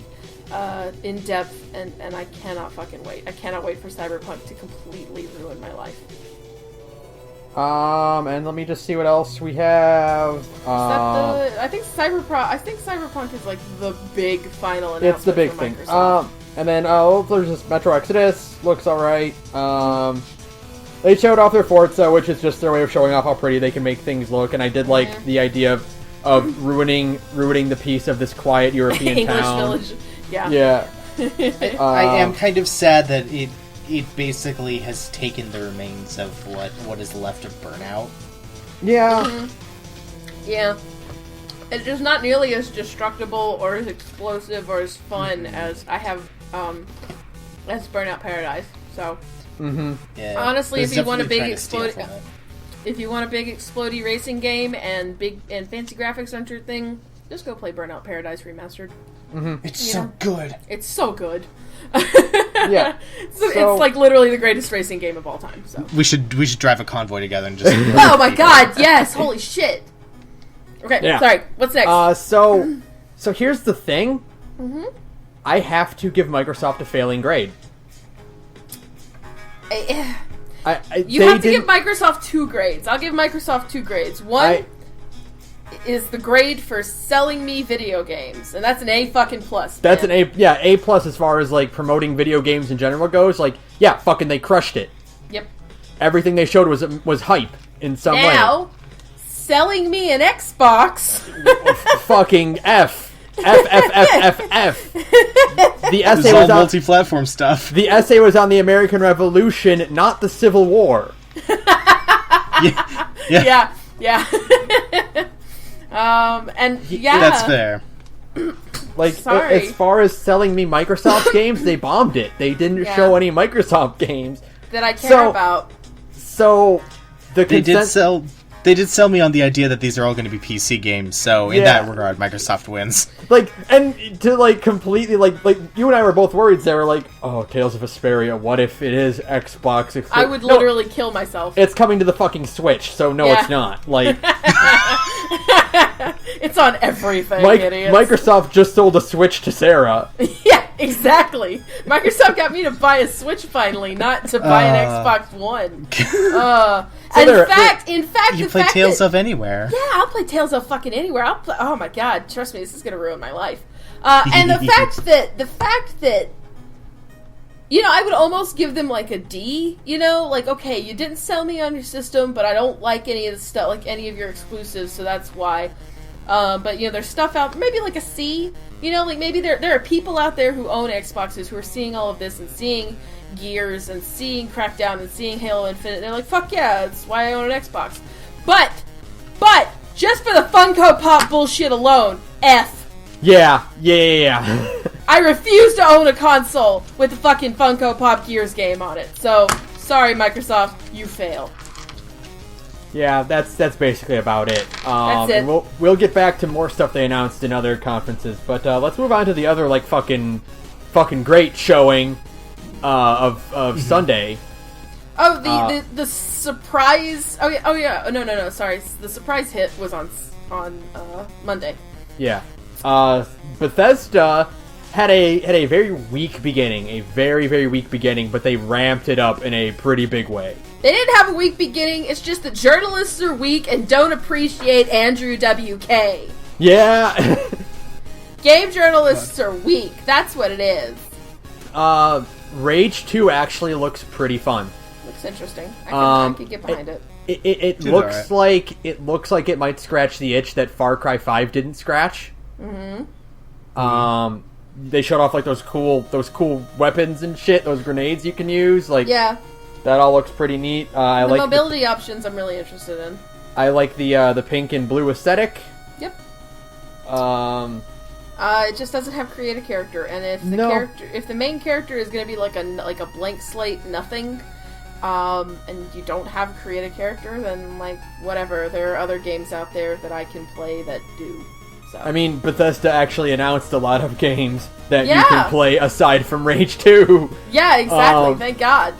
in depth, and I cannot fucking wait. I cannot wait for Cyberpunk to completely ruin my life. And let me just see what else we have. I think Cyberpunk is like the big final announcement. It's the big thing. And then there's this Metro Exodus. Looks alright. They showed off their Forza, which is just their way of showing off how pretty they can make things look. And I did like the idea of ruining the peace of this quiet European English town. village. Yeah. I am kind of sad that it basically has taken the remains of what is left of Burnout. Yeah. Mm-hmm. Yeah. It's just not nearly as destructible or as explosive or as fun as I have as Burnout Paradise. So yeah, honestly, if you want a big explodey racing game and fancy graphics center thing, just go play Burnout Paradise Remastered. It's so good. It's so good. Yeah. It's like literally the greatest racing game of all time. So we should drive a convoy together and just. Oh my god! Yes! Holy shit! Okay, sorry. What's next? So here's the thing. I have to give Microsoft a failing grade. You have to give Microsoft 2 grades. I'll give Microsoft 2 grades. One is the grade for selling me video games, and that's an A fucking plus. That's an A plus as far as like promoting video games in general goes. Like, yeah, fucking they crushed it. Yep. Everything they showed was hype in some way. Now, selling me an Xbox. Fucking F. F. The essay was on multi-platform stuff. The essay was on the American Revolution, not the Civil War. Yeah. That's fair. Like, as far as selling me Microsoft games, they bombed it. They didn't show any Microsoft games that I care about. So They did sell me on the idea that these are all going to be PC games, so in that regard, Microsoft wins. Like, and to, like, completely, like, you and I were both worried, Sarah, like, oh, Tales of Vesperia, what if it is Xbox exclusive? I would literally kill myself. It's coming to the fucking Switch, so no, it's not. Like... It's on everything, idiots. Microsoft just sold a Switch to Sarah. Yeah, exactly. Microsoft got me to buy a Switch finally, not to buy an Xbox One. In fact, you play Tales of Anywhere. Yeah, I'll play Tales of fucking Anywhere. Oh my god, trust me, this is gonna ruin my life. And the fact that I would almost give them like a D. Like, okay, you didn't sell me on your system, but I don't like any of the stuff, like any of your exclusives, so that's why. But there's stuff out, maybe like a C. Like maybe there are people out there who own Xboxes who are seeing all of this and seeing Gears and seeing Crackdown and seeing Halo Infinite. And they're like, fuck yeah, that's why I own an Xbox. But just for the Funko Pop bullshit alone, F. Yeah. I refuse to own a console with the fucking Funko Pop Gears game on it. So, sorry Microsoft, you fail. Yeah, that's basically about it. That's it. And we'll get back to more stuff they announced in other conferences, but let's move on to the other like fucking fucking great showing of Sunday. Oh, the surprise. Oh yeah. No. Sorry, the surprise hit was on Monday. Yeah. Bethesda had a very weak beginning, but they ramped it up in a pretty big way. They didn't have a weak beginning. It's just that journalists are weak and don't appreciate Andrew WK. Yeah. Game journalists are weak. That's what it is. Rage 2 actually looks pretty fun. Looks interesting. I can get behind it. It looks like it might scratch the itch that Far Cry 5 didn't scratch. Mm-hmm. They showed off like those cool weapons and shit, those grenades you can use. Like, yeah, that all looks pretty neat. I like mobility options. I'm really interested in. I like the pink and blue aesthetic. Yep. It just doesn't have create a character, and if the main character is going to be like a blank slate nothing, and you don't have create a character, then like whatever. There are other games out there that I can play that do. So. I mean, Bethesda actually announced a lot of games that you can play aside from Rage 2. Yeah, exactly. Thank God.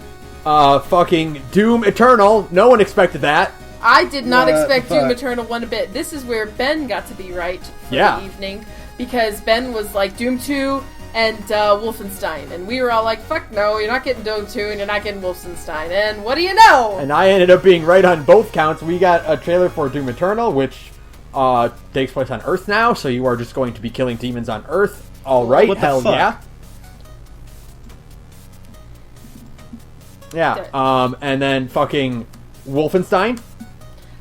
Fucking Doom Eternal. No one expected that. I did not expect Doom Eternal one bit. This is where Ben got to be right for the evening. Because Ben was like, Doom 2 and Wolfenstein. And we were all like, fuck no, you're not getting Doom 2 and you're not getting Wolfenstein. And what do you know? And I ended up being right on both counts. We got a trailer for Doom Eternal, which takes place on Earth now. So you are just going to be killing demons on Earth. All right, hell yeah. Yeah, and then fucking Wolfenstein.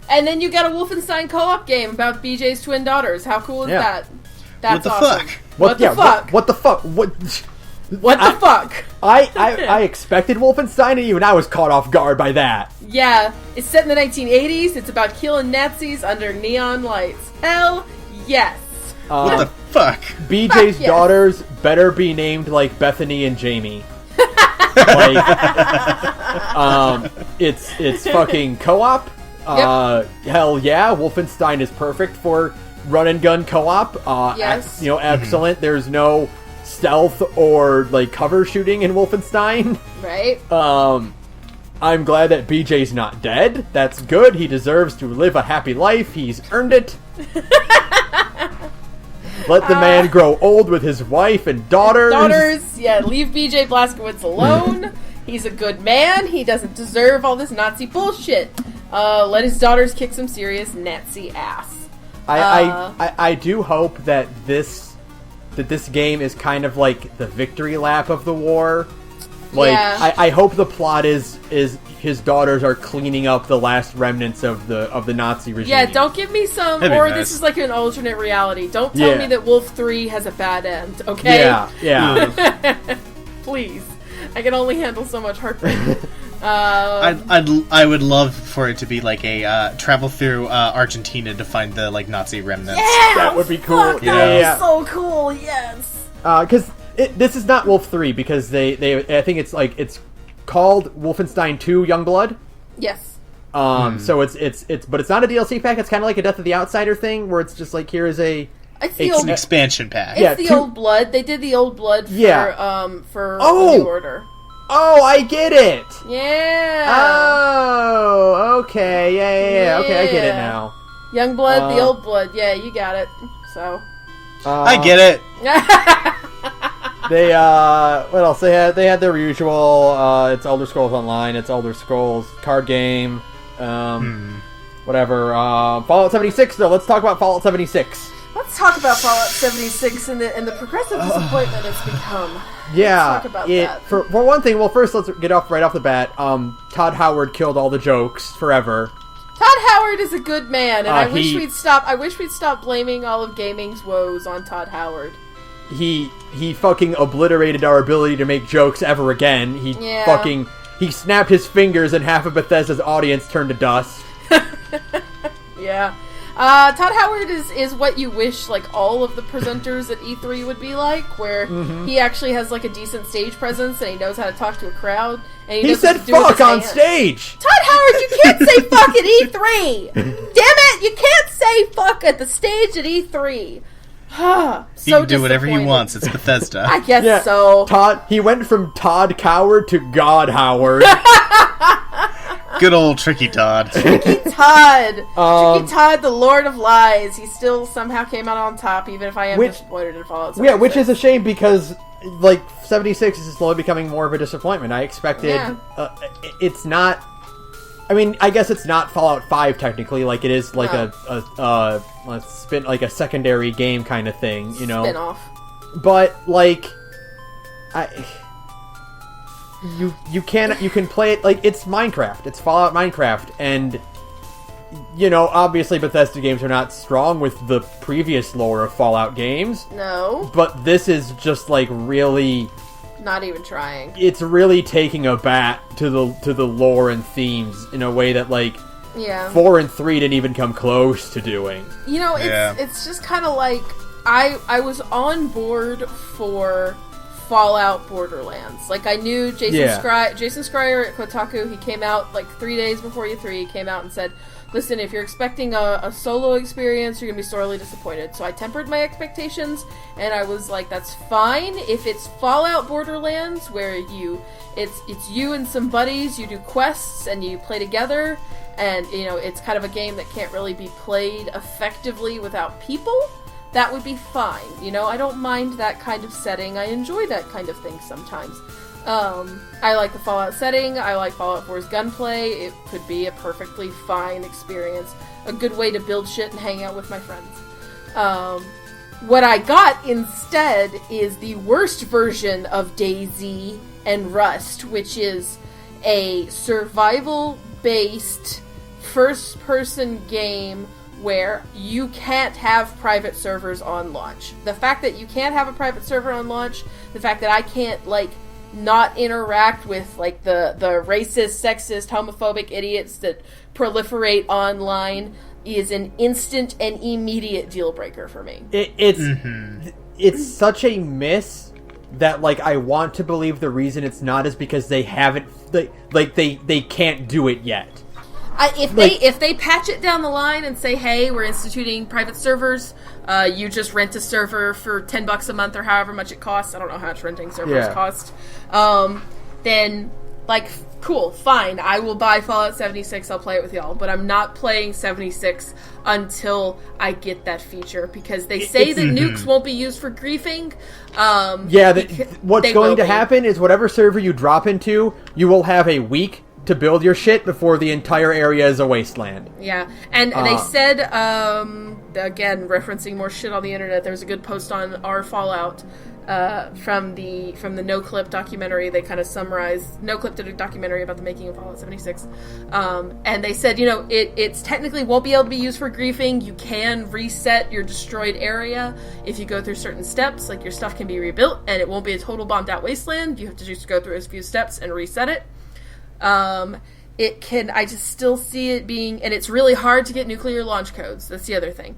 And then you got a Wolfenstein co-op game about BJ's twin daughters. How cool is that? That's awesome. What the fuck? What the fuck? What the fuck? I expected Wolfenstein, and even I was caught off guard by that. Yeah, it's set in the 1980s. It's about killing Nazis under neon lights. Hell yes. What the fuck? BJ's daughters better be named like Bethany and Jamie. It's fucking co-op. Hell yeah, Wolfenstein is perfect for run and gun co-op. Yes. Excellent. There's no stealth or like cover shooting in Wolfenstein. Right. I'm glad that BJ's not dead. That's good. He deserves to live a happy life. He's earned it. Let the man grow old with his wife and daughters. Leave BJ Blazkowicz alone. He's a good man. He doesn't deserve all this Nazi bullshit. Let his daughters kick some serious Nazi ass. I do hope that this game is kind of like the victory lap of the war. Like, I hope the plot is his daughters are cleaning up the last remnants of the Nazi regime. Yeah, don't give me some, this is like an alternate reality. Don't tell me that Wolf 3 has a bad end, okay? Yeah. Please. I can only handle so much heartbreak. I would love for it to be like a travel through Argentina to find the like Nazi remnants. Yeah, that would be cool. That would be so cool. Yes. Because this is not Wolf 3 because they I think it's called Wolfenstein 2 Youngblood. Yes. So it's but it's not a DLC pack. It's kind of like a Death of the Outsider thing where it's just like here is an expansion pack. It's the Old Blood. They did the Old Blood for New Order. Oh, I get it! Yeah! Oh, okay, yeah. Okay, I get it now. Young Blood, the Old Blood, yeah, you got it. So... I get it! They, what else? They had their usual, it's Elder Scrolls Online, it's Elder Scrolls card game, whatever. Fallout 76, though, let's talk about Fallout 76. Let's talk about Fallout 76 and the progressive disappointment it's become. Yeah, let's talk about that. For one thing, well, first let's get off right off the bat. Todd Howard killed all the jokes forever. Todd Howard is a good man, and I wish we'd stop blaming all of gaming's woes on Todd Howard. He fucking obliterated our ability to make jokes ever again. He snapped his fingers and half of Bethesda's audience turned to dust. Yeah. Todd Howard is what you wish, like, all of the presenters at E3 would be like, where he actually has, like, a decent stage presence, and he knows how to talk to a crowd, and he said fuck on stage! Todd Howard, you can't say fuck at E3! Damn it, you can't say fuck at the stage at E3! So he can do whatever he disappointed. wants. It's Bethesda. I guess Yeah, so. He went from Todd Coward to God Howard. Good old Tricky Todd. Tricky Todd. Tricky Todd, the Lord of Lies. He still somehow came out on top, even if I am disappointed in Fallout 76. Yeah, which is a shame because, like, 76 is slowly becoming more of a disappointment. I expected... it's not... I mean, I guess it's not Fallout 5 technically. Like, it is like a secondary game kind of thing, you know? Spin-off. But, like... You can play it like it's Minecraft. It's Fallout Minecraft, and you know, obviously Bethesda games are not strong with the previous lore of Fallout games. No. But this is just like really not even trying. It's really taking a bat to the lore and themes in a way that like 4 and 3 didn't even come close to doing. You know, it's just kind of like I was on board for Fallout Borderlands. Like, I knew Jason Schreier at Kotaku, he came out like 3 days before E3, he came out and said, listen, if you're expecting a solo experience, you're going to be sorely disappointed. So I tempered my expectations, and I was like, that's fine. If it's Fallout Borderlands, where it's you and some buddies, you do quests, and you play together, and, you know, it's kind of a game that can't really be played effectively without people, that would be fine. You know, I don't mind that kind of setting. I enjoy that kind of thing sometimes. I like the Fallout setting. I like Fallout 4's gunplay. It could be a perfectly fine experience. A good way to build shit and hang out with my friends. What I got instead is the worst version of DayZ and Rust, which is a survival-based first-person game where you can't have private servers on launch. The fact that you can't have a private server on launch, the fact that I can't, like, not interact with, like, the racist, sexist, homophobic idiots that proliferate online is an instant and immediate deal breaker for me. It's such a miss that, like, I want to believe the reason it's not is because they haven't, they can't do it yet. If they patch it down the line and say, hey, we're instituting private servers, you just rent a server for $10 a month or however much it costs. I don't know how much renting servers cost. Then, like, cool, fine. I will buy Fallout 76. I'll play it with y'all. But I'm not playing 76 until I get that feature, because they say that nukes won't be used for griefing. What's going to happen is whatever server you drop into, you will have a week to build your shit before the entire area is a wasteland. Yeah, and they said, again, referencing more shit on the internet, there was a good post on our Fallout from the NoClip documentary. They kind of summarized, NoClip did a documentary about the making of Fallout 76, and they said, you know, it's technically won't be able to be used for griefing. You can reset your destroyed area if you go through certain steps, like your stuff can be rebuilt, and it won't be a total bombed out wasteland. You have to just go through a few steps and reset it. I just still see it being, and it's really hard to get nuclear launch codes. That's the other thing.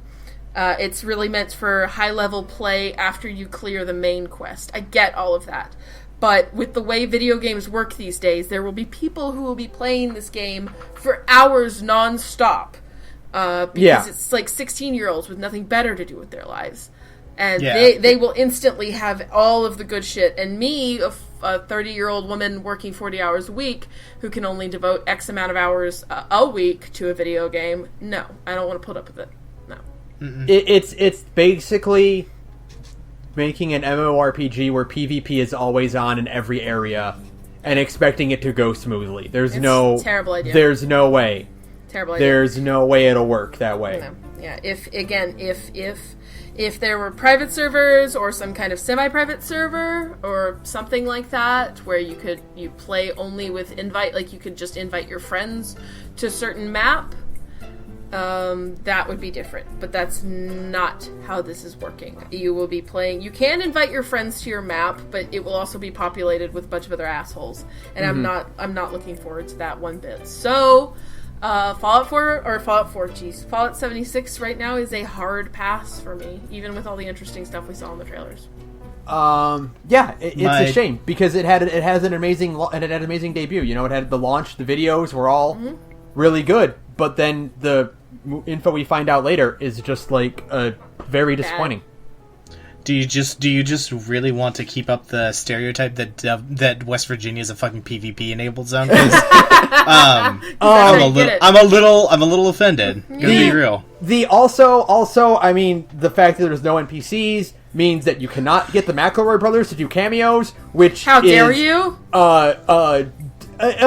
It's really meant for high-level play after you clear the main quest. I get all of that. But with the way video games work these days, there will be people who will be playing this game for hours non-stop. Because it's like 16-year-olds with nothing better to do with their lives. And they will instantly have all of the good shit. And me, a 30-year-old woman working 40 hours a week who can only devote X amount of hours a week to a video game, no. I don't want to put up with it. No. It's basically making an MMORPG where PvP is always on in every area and expecting it to go smoothly. It's terrible idea. There's no way. Terrible idea. There's no way it'll work that way. No. Yeah, if there were private servers or some kind of semi-private server or something like that where you play only with invite, like you could just invite your friends to a certain map, that would be different. But that's not how this is working. You will be playing, you can invite your friends to your map, but it will also be populated with a bunch of other assholes. And I'm not looking forward to that one bit. So Fallout 76 right now is a hard pass for me, even with all the interesting stuff we saw in the trailers. It's a shame because it had an amazing debut. You know, it had the launch, the videos were all really good, but then the info we find out later is just like very disappointing. Do you just really want to keep up the stereotype that West Virginia is a fucking PvP enabled zone? I'm a little offended. Gonna be real. Also, I mean, the fact that there's no NPCs means that you cannot get the McElroy brothers to do cameos, which how dare you? A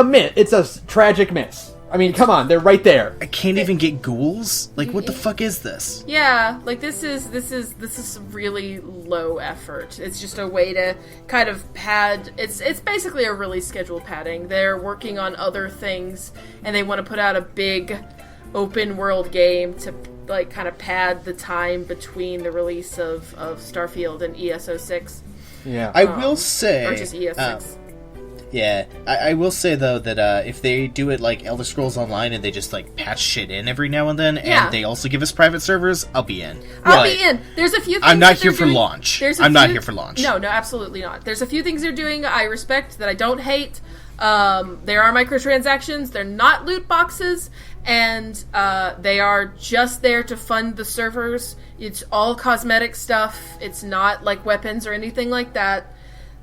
miss. It's a tragic miss. I mean, come on, they're right there. I can't even get ghouls? Like, what the fuck is this? Yeah, like this is really low effort. It's just a way to kind of pad. It's basically a really scheduled padding. They're working on other things, and they want to put out a big open world game to like kind of pad the time between the release of Starfield and ES06. Yeah, I will say, or just ES6. Yeah, I will say, though, that if they do it like Elder Scrolls Online and they just, like, patch shit in every now and then, and they also give us private servers, I'll be in. I'll be in. There's a few things I'm not here for launch. I'm not here for launch. No, absolutely not. There's a few things they're doing I respect that I don't hate. There are microtransactions. They're not loot boxes. And they are just there to fund the servers. It's all cosmetic stuff. It's not, like, weapons or anything like that.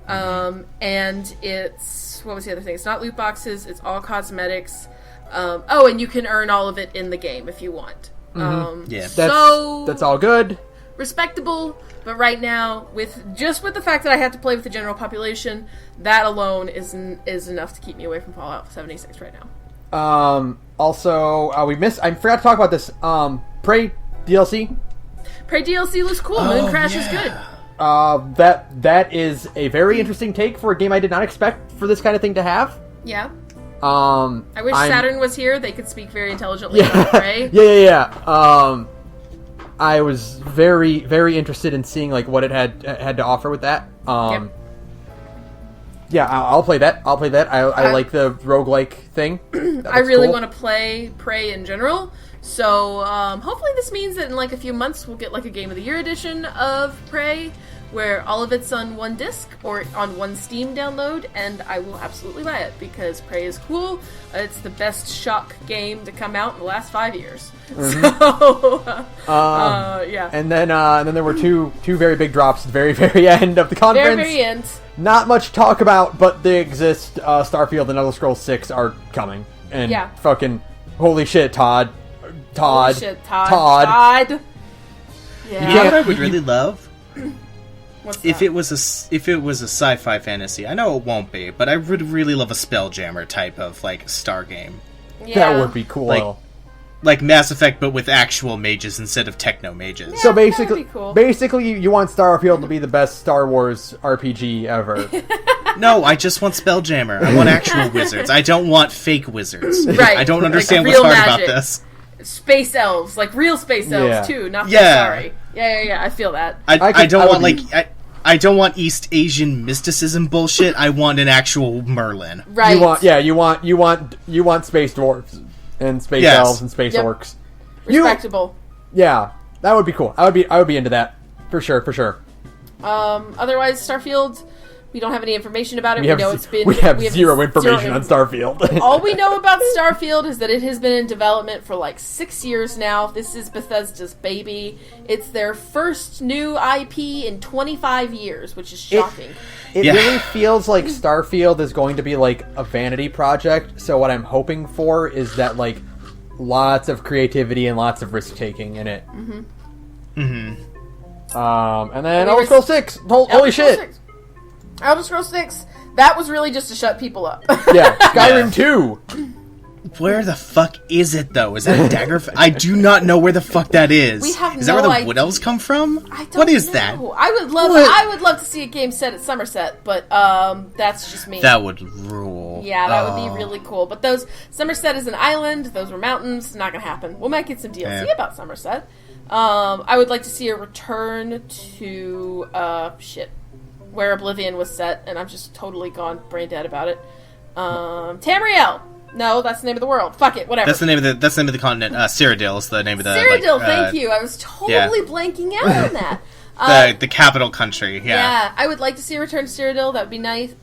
And it's, what was the other thing? It's not loot boxes, it's all cosmetics. And you can earn all of it in the game if you want. Yeah. That's all good. Respectable, but right now, with the fact that I have to play with the general population, that alone is enough to keep me away from Fallout 76 right now. Also, I forgot to talk about this, Prey DLC. Prey DLC looks cool, Moon Crash is good. That is a very interesting take for a game I did not expect for this kind of thing to have. Yeah. I wish Saturn was here. They could speak very intelligently about Prey. Yeah. I was very, very interested in seeing like what it had to offer with that. Yeah, I'll play that. I like the roguelike thing. I really want to play Prey in general. So, hopefully this means that in like a few months we'll get like a Game of the Year edition of Prey, where all of it's on one disc or on one Steam download, and I will absolutely buy it because Prey is cool. It's the best shock game to come out in the last 5 years. Mm-hmm. So, yeah. And then there were two very big drops at the very, very end of the conference. Very end. Not much to talk about, but they exist. Starfield and Elder Scrolls 6 are coming. And fucking holy shit, Todd. Holy shit, Todd. Yeah. You know what I would really love? What's that? If it was a sci-fi fantasy. I know it won't be, but I would really love a Spelljammer type of like star game. Yeah. That would be cool. Like Mass Effect, but with actual mages instead of techno mages. Yeah, so basically, you want Starfield to be the best Star Wars RPG ever. No, I just want Spelljammer. I want actual wizards. I don't want fake wizards. Right. I don't understand like what's hard magic. about this. Space elves, like real space elves too, not sorry. Yeah, I feel that. I don't want East Asian mysticism bullshit. I want an actual Merlin. Right. You want space dwarves and space elves and space orcs. Respectable. Yeah, that would be cool. I would be into that for sure. Otherwise, Starfield, we don't have any information about it. We have zero information on Starfield. All we know about Starfield is that it has been in development for like 6 years now. This is Bethesda's baby. It's their first new IP in 25 years, which is shocking. It really feels like Starfield is going to be like a vanity project. So what I'm hoping for is that like lots of creativity and lots of risk taking in it. And then Elder Scrolls 6. Holy shit. Elder Scrolls 6, that was really just to shut people up. Yeah, Skyrim 2. Where the fuck is it, though? Is that a dagger? I do not know where the fuck that is. We have is no that where the idea. Wood Elves come from? I don't What is know. that? I would love to see a game set at Somerset, but that's just me. That would rule. Yeah, that would be really cool. But Somerset is an island, those were mountains, not gonna happen. We'll might get some DLC about Somerset. I would like to see a return to where Oblivion was set, and I'm just totally gone brain dead about it. Tamriel. No, that's the name of the world. Fuck it, whatever. That's the name of the continent. Cyrodiil is the name of the. Cyrodiil, thank you. I was totally blanking out on that. The capital country. Yeah, I would like to see a return to Cyrodiil. That would be nice.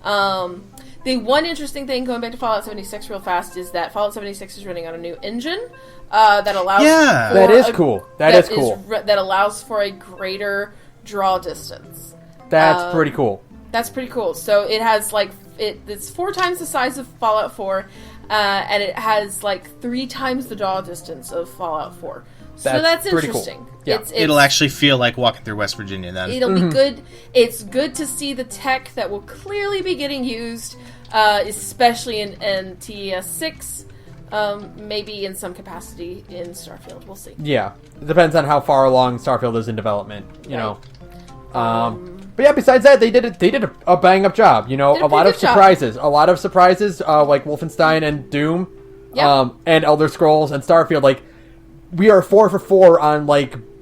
The one interesting thing going back to Fallout 76 real fast is that Fallout 76 is running on a new engine that allows. That is cool. That is cool. That allows for a greater draw distance. That's pretty cool. That's pretty cool. So it has it's 4 times the size of Fallout 4, and it has 3 times the draw distance of Fallout 4. So that's interesting. Cool. Yeah. It'll actually feel like walking through West Virginia then. It'll be good. It's good to see the tech that will clearly be getting used, especially in TES 6, maybe in some capacity in Starfield. We'll see. Yeah. It depends on how far along Starfield is in development, you know. But yeah, besides that, they did a bang up job. You know, a lot of surprises. A lot of surprises, like Wolfenstein and Doom, and Elder Scrolls and Starfield. We are 4 for 4 on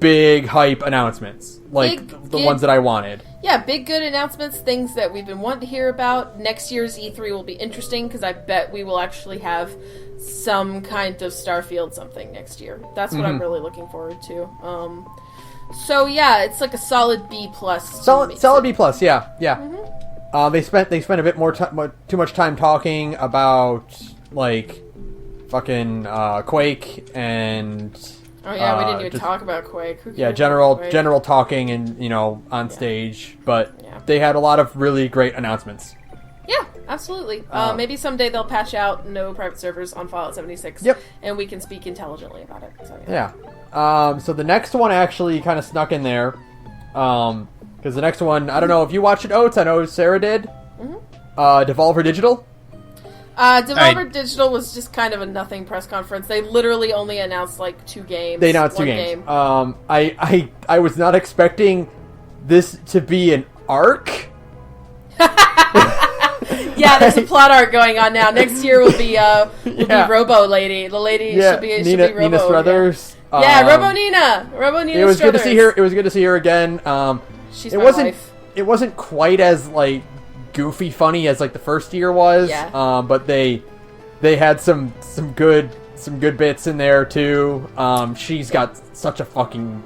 big hype announcements, the ones that I wanted. Yeah, big good announcements, things that we've been wanting to hear about. Next year's E3 will be interesting because I bet we will actually have some kind of Starfield something next year. That's what I'm really looking forward to. So yeah, it's a solid B plus. Solid B plus, yeah. They spent a bit too much time talking about fucking Quake and we didn't even talk about Quake. General talking and on stage, but they had a lot of really great announcements. Yeah, absolutely. Maybe someday they'll patch out no private servers on Fallout 76. Yep. And we can speak intelligently about it. So, yeah. So the next one actually kind of snuck in there. Because the next one, I don't know if you watched it, Oates. I know Sarah did. Devolver Digital. Devolver Digital was just kind of a nothing press conference. They literally only announced 2 games. They announced 2 games. I was not expecting this to be an arc. Yeah, there's a plot arc going on now. Next year will be Robo Lady. The lady should be Robo. Nina Struthers. Robo Nina. Robo Nina. It was Struthers. good to see her. It was good to see her again. She's my wife. It wasn't quite as goofy funny as the first year was. Yeah. But they had some good bits in there too. She's got such a fucking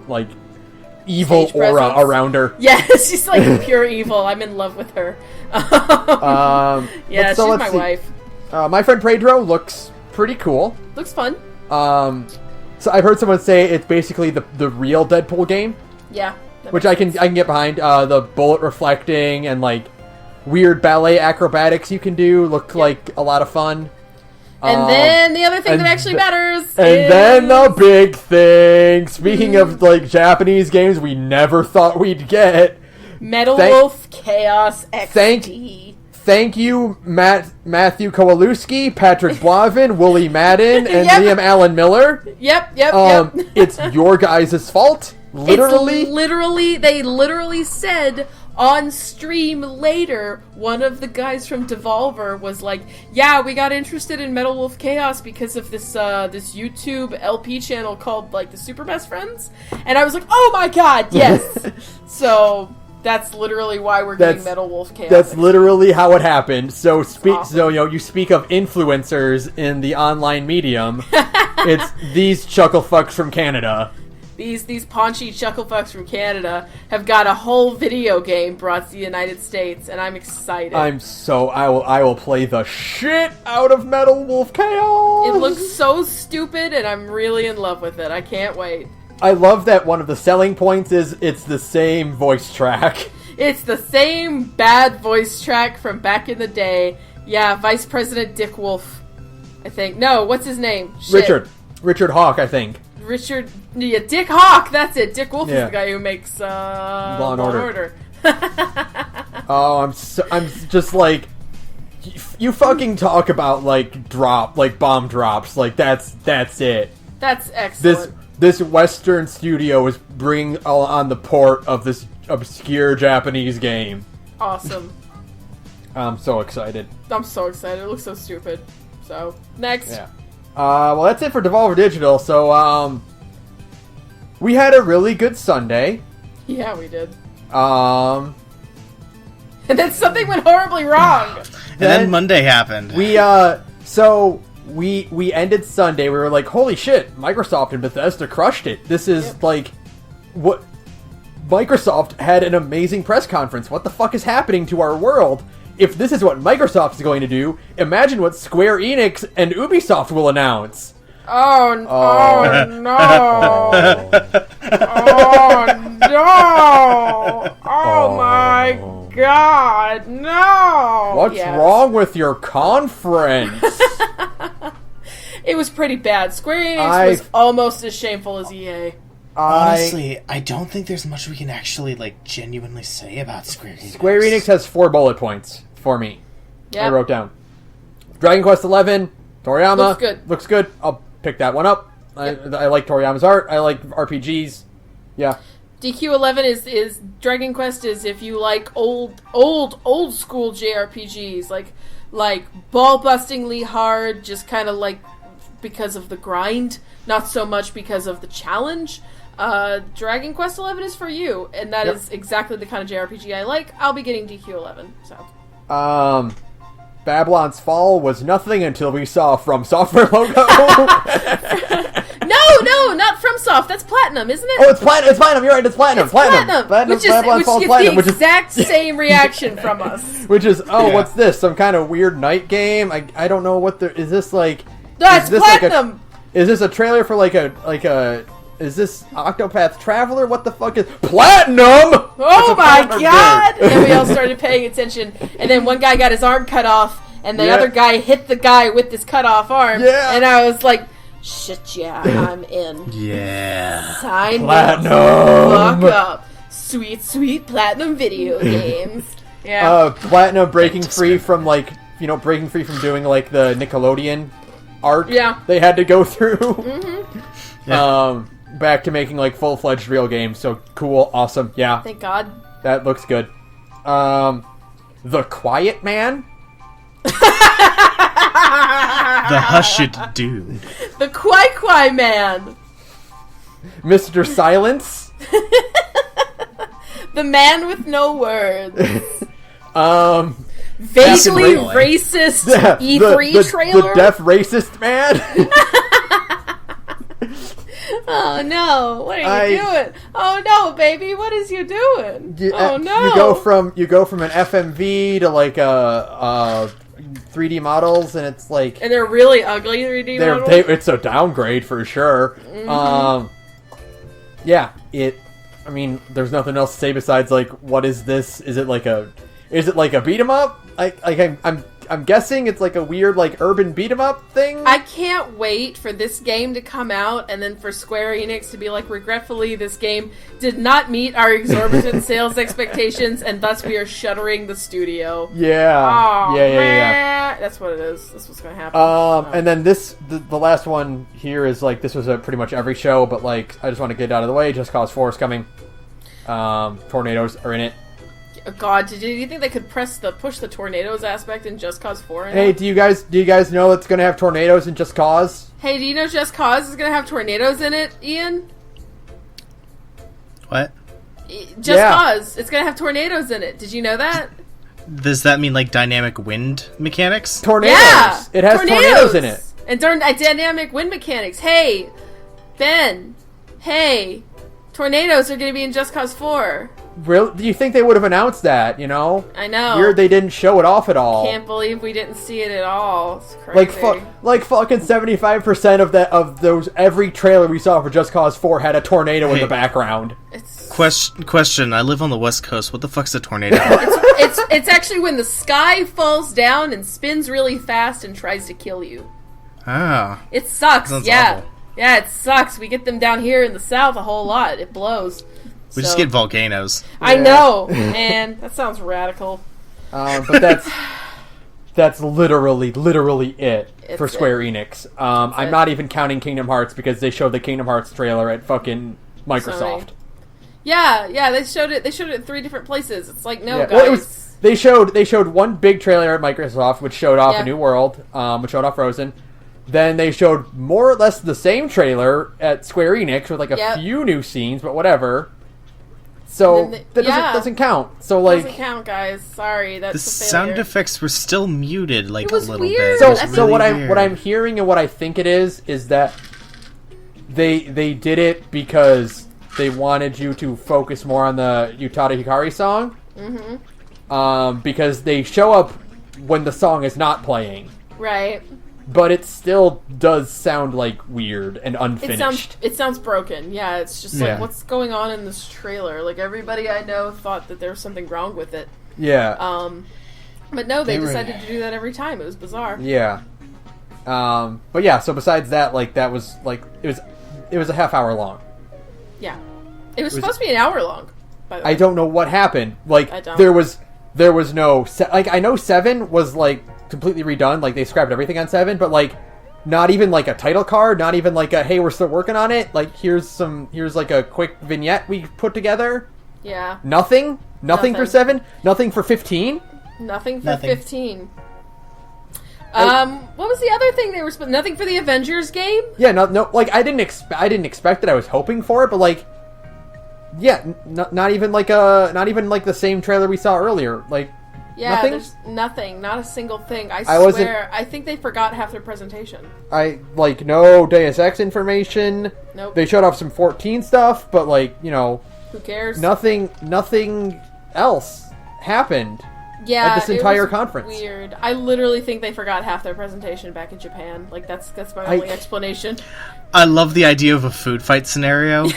evil Stage aura presence. Around her. Yeah, she's pure evil. I'm in love with her. She's my wife. My friend Pedro looks pretty cool. Looks fun. So I've heard someone say it's basically the real Deadpool game. Yeah. Which I can get behind. The bullet reflecting and weird ballet acrobatics you can do look like a lot of fun. And then the other thing that actually matters is... And then the big thing. Speaking of Japanese games we never thought we'd get. Metal Wolf Chaos XD. Thank you, Matthew Kowalewski, Patrick Blavin, Wooly Madden, and Liam Allen Miller. Yep. It's your guys' fault. Literally. They literally said on stream later, one of the guys from Devolver was we got interested in Metal Wolf Chaos because of this YouTube LP channel called the Super Best Friends. And I was oh my god, yes! So that's literally why we're getting Metal Wolf Chaos. That's literally how it happened. So awesome. So you speak of influencers in the online medium. It's these chucklefucks from Canada. These paunchy chucklefucks from Canada have got a whole video game brought to the United States, and I'm excited. I will play the shit out of Metal Wolf Chaos. It looks so stupid, and I'm really in love with it. I can't wait. I love that one of the selling points is it's the same voice track. It's the same bad voice track from back in the day. Yeah, Vice President Dick Wolf, I think. No, what's his name? Shit. Richard Hawk, I think. Dick Hawk, that's it. Dick Wolf is the guy who makes Law and Order. Oh, I'm just you fucking talk about bomb drops, that's it. That's excellent. This Western studio is bringing on the port of this obscure Japanese game. Awesome. I'm so excited. It looks so stupid. So, next. Yeah. Well, that's it for Devolver Digital. So, we had a really good Sunday. Yeah, we did. And then something went horribly wrong. And then Monday happened. We ended Sunday. We were holy shit, Microsoft and Bethesda crushed it. This is what Microsoft had an amazing press conference. What the fuck is happening to our world? If this is what Microsoft is going to do, imagine what Square Enix and Ubisoft will announce. Oh no! Oh no! Oh my God! No! What's wrong with your conference? It was pretty bad. Square Enix was almost as shameful as EA. Honestly, I don't think there's much we can actually, genuinely say about Square Enix. Square Enix has 4 bullet points for me. Yep. I wrote down. Dragon Quest XI, Toriyama. Looks good. I'll pick that one up. Yep. I like Toriyama's art. I like RPGs. Yeah. DQ11 is Dragon Quest is if you like old school JRPGs, like ball-bustingly hard, just kind of because of the grind, not so much because of the challenge. Dragon Quest XI is for you, and that is exactly the kind of JRPG I like. I'll be getting DQ11. So. Babylon's Fall was nothing until we saw From Software logo. No, not FromSoft. That's Platinum, isn't it? Oh, it's Platinum. It's Platinum. You're right. It's Platinum. It's Platinum. Which Babylon's Fall is Platinum, the exact same reaction from us. Which is, what's this? Some kind of weird night game? I don't know what is this like. That's Platinum. Is this a trailer for is this Octopath Traveler? What the fuck is Platinum? Oh my God! And we all started paying attention, and then one guy got his arm cut off, and the other guy hit the guy with his cut off arm. Yeah. And I was like, shit, I'm in. Yeah. Sign Platinum. Fuck up. Sweet, sweet Platinum video games. Yeah. Platinum breaking free from breaking free from doing the Nickelodeon art they had to go through. Mm-hmm. Yeah. Back to making full-fledged real games. So cool, awesome. Yeah. Thank God. That looks good. The Quiet Man. The Hushit Dude. The Quai Man. Mr. Silence. The Man with No Words. Vaguely racist E3 trailer. The deaf racist man. Oh no! What are you doing? Oh no, baby! What is you doing? Oh no! You go from an FMV to a 3D models, and it's and they're really ugly 3D models. It's a downgrade for sure. Mm-hmm. I mean, there's nothing else to say besides what is this? Is it like a beat 'em up? I'm guessing it's a weird urban beat 'em up thing. I can't wait for this game to come out and then for Square Enix to be regretfully, this game did not meet our exorbitant sales expectations, and thus we are shuttering the studio. Yeah. Oh, yeah. That's what it is. That's what's going to happen. And then the last one here is this was pretty much every show, but I just want to get it out of the way. Just Cause 4 is coming. Tornadoes are in it. Oh God, do you think they could push the tornadoes aspect in Just Cause 4? Hey, do you guys know it's going to have tornadoes in Just Cause? Hey, do you know Just Cause is going to have tornadoes in it, Ian? What? Cause, it's going to have tornadoes in it. Did you know that? Does that mean dynamic wind mechanics? Tornadoes. Yeah, it has tornadoes in it. And dynamic wind mechanics. Hey, Ben. Hey, tornadoes are going to be in Just Cause 4. Really? Do you think they would have announced that, I know. Weird they didn't show it off at all. Can't believe we didn't see it at all. It's crazy. Fucking 75% of those, every trailer we saw for Just Cause 4 had a tornado in the background. Question, I live on the West Coast. What the fuck's a tornado? it's actually when the sky falls down and spins really fast and tries to kill you. Ah. It sucks, Sounds yeah. awful. Yeah, it sucks. We get them down here in the south a whole lot. It blows. We just get volcanoes. I know, man. That sounds radical. But that's literally it for Square Enix. I'm not even counting Kingdom Hearts because they showed the Kingdom Hearts trailer at fucking Microsoft. Sony. Yeah, they showed it. They showed it at 3 different places. It's guys. Well, they showed one big trailer at Microsoft, which showed off A New World, which showed off Frozen. Then they showed more or less the same trailer at Square Enix with a few new scenes, but whatever. So that doesn't count. So doesn't count, guys. Sorry, that's the sound effects were still muted it was a little weird. bit. So what I'm hearing and what I think it is that they did it because they wanted you to focus more on the Utada Hikari song. Mm-hmm. Because they show up when the song is not playing. Right. but it still does sound like weird and unfinished. It sounds broken. Yeah, it's just Yeah. like, what's going on in this trailer? Like, everybody I know thought that there was something wrong with it. Yeah. But no, they decided to do that every time. It was bizarre. Yeah. But yeah, so besides that, like, that was, like, it was a half hour long. Yeah. It was supposed to be an hour long, by the way. I don't know what happened. Like, I don't. there was no, like, I know 7 was, like, completely redone. Like, they scrapped everything on 7, but, like, not even, like, a title card, not even, like, a, hey, we're still working on it. Like, here's, like, a quick vignette we put together. Yeah. Nothing for 7? Nothing for 15? Nothing for 15. What was the other thing they were nothing for the Avengers game? Yeah, no, like, I didn't expect it. I was hoping for it, but, like, yeah, not even like the same trailer we saw earlier. Like, yeah, nothing? There's nothing, not a single thing. I wasn't- swear, I think they forgot half their presentation. No Deus Ex information. Nope. They showed off some 14 stuff, but, like, you know, Who cares? nothing else happened. Yeah, at this entire it was conference. Weird. I literally think they forgot half their presentation back in Japan. Like, that's my only explanation. I love the idea of a food fight scenario.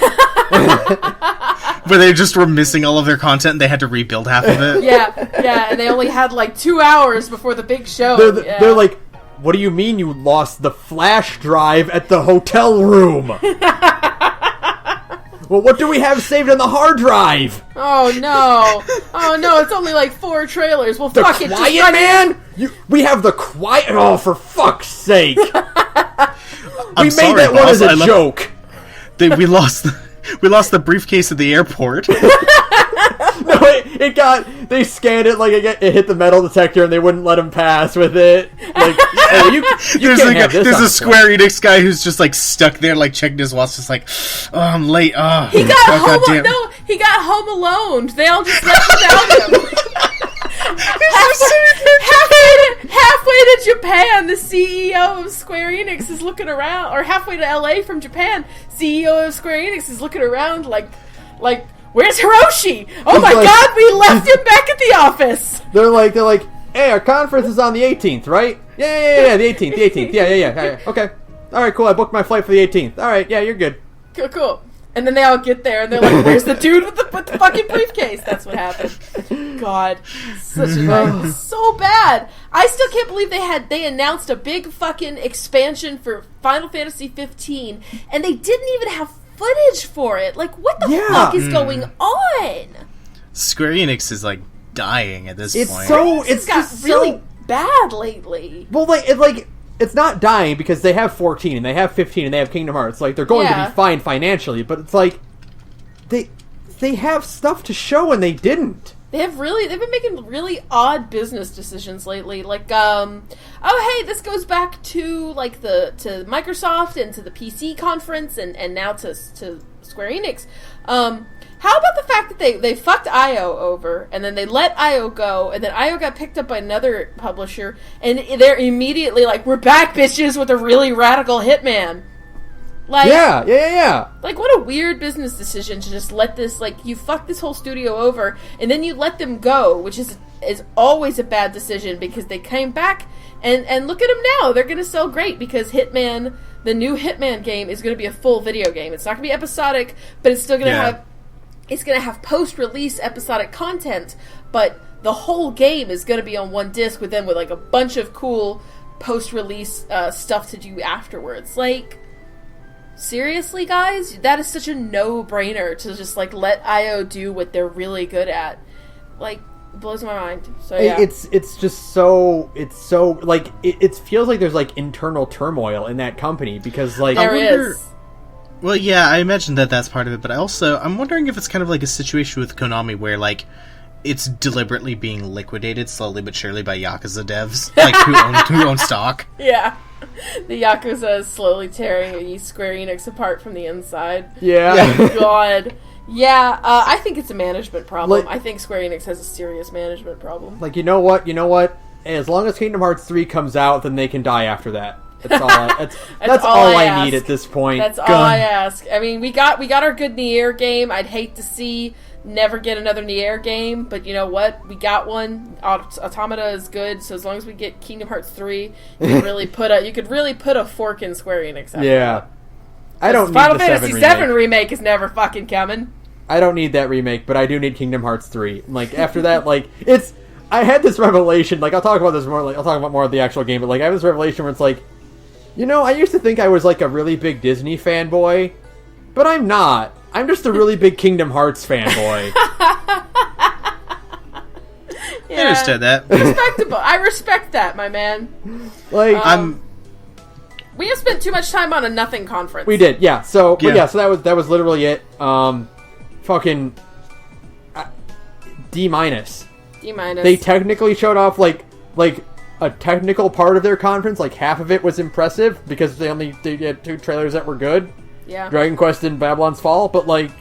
Where they just were missing all of their content and they had to rebuild half of it. Yeah, and they only had like 2 hours before the big show. They're like, what do you mean you lost the flash drive at the hotel room? Well, what do we have saved on the hard drive? Oh no, it's only like 4 trailers. Well, The fuck it. Quiet Man? We have the Quiet... Oh, for fuck's sake. We made that one as a joke. We lost the briefcase at the airport. No, they scanned it, like, it hit the metal detector and they wouldn't let him pass with it. Like, oh, you there's can't have this there's on a Square Enix guy who's just, like, stuck there, like, checking his watch, just like, oh, I'm late, oh. He got home alone. They all just left without him. Halfway to Japan, the CEO of Square Enix is looking around, or halfway to LA from Japan, CEO of Square Enix is looking around like, where's Hiroshi? Oh my god, we left him back at the office. They're like, hey, our conference is on the 18th, right? Yeah, the 18th, yeah. Okay. Alright, cool, I booked my flight for the 18th. Alright, yeah, you're good. Cool. And then they all get there, and they're like, where's the dude with the fucking briefcase? That's what happened. God. Such a night. So bad. I still can't believe they announced a big fucking expansion for Final Fantasy 15, and they didn't even have footage for it. Like, what the fuck is going on? Square Enix is, like, dying at this point. It's got really bad lately. Well, it's not dying because they have 14 and they have 15 and they have Kingdom Hearts. Like, they're going to be fine financially, but it's like they have stuff to show and they didn't. They've been making really odd business decisions lately. Like, oh hey, this goes back to like to Microsoft and to the PC conference and now to Square Enix. How about the fact that they fucked IO over, and then they let IO go, and then IO got picked up by another publisher, and they're immediately like, we're back, bitches, with a really radical Hitman. Like, yeah. Like, what a weird business decision to just let this, like, you fuck this whole studio over, and then you let them go, which is always a bad decision, because they came back, and look at them now. They're going to sell great, because Hitman, the new Hitman game, is going to be a full video game. It's not going to be episodic, but it's still going to have... It's going to have post-release episodic content, but the whole game is going to be on one disc with like a bunch of cool post-release stuff to do afterwards. Like, seriously, guys? That is such a no-brainer to just, like, let IO do what they're really good at. Like, it blows my mind. So, yeah. It's just so... It's so... Like, it feels like there's, like, internal turmoil in that company, because, like... There is. Well, yeah, I imagine that's part of it, but I'm wondering if it's kind of like a situation with Konami where, like, it's deliberately being liquidated slowly but surely by Yakuza devs, like, who own stock. Yeah. The Yakuza is slowly tearing Square Enix apart from the inside. Yeah. God. Yeah, I think it's a management problem. Like, I think Square Enix has a serious management problem. Like, you know what? As long as Kingdom Hearts 3 comes out, then they can die after that. That's all I need at this point. That's all I ask. I mean, we got our good Nier game. I'd hate to see never get another Nier game, but you know what? We got one. Automata is good, so as long as we get Kingdom Hearts 3, you could really put a fork in Square Enix. Yeah. I don't need Final the Fantasy 7 VII remake is never fucking coming. I don't need that remake, but I do need Kingdom Hearts 3. Like, after that, like, it's... I had this revelation, like, I'll talk about this more, like, I'll talk about more of the actual game, but, like, I have this revelation where it's like, you know, I used to think I was, like, a really big Disney fanboy, but I'm not. I'm just a really big Kingdom Hearts fanboy. Yeah. I understood that. Respectable. I respect that, my man. Like, We have spent too much time on a nothing conference. we did, yeah. So, but Yeah. yeah, so that was literally it. Fucking D-. D-. They technically showed off, like a technical part of their conference. Like, half of it was impressive, because they had 2 trailers that were good. Yeah. Dragon Quest and Babylon's Fall, but, like,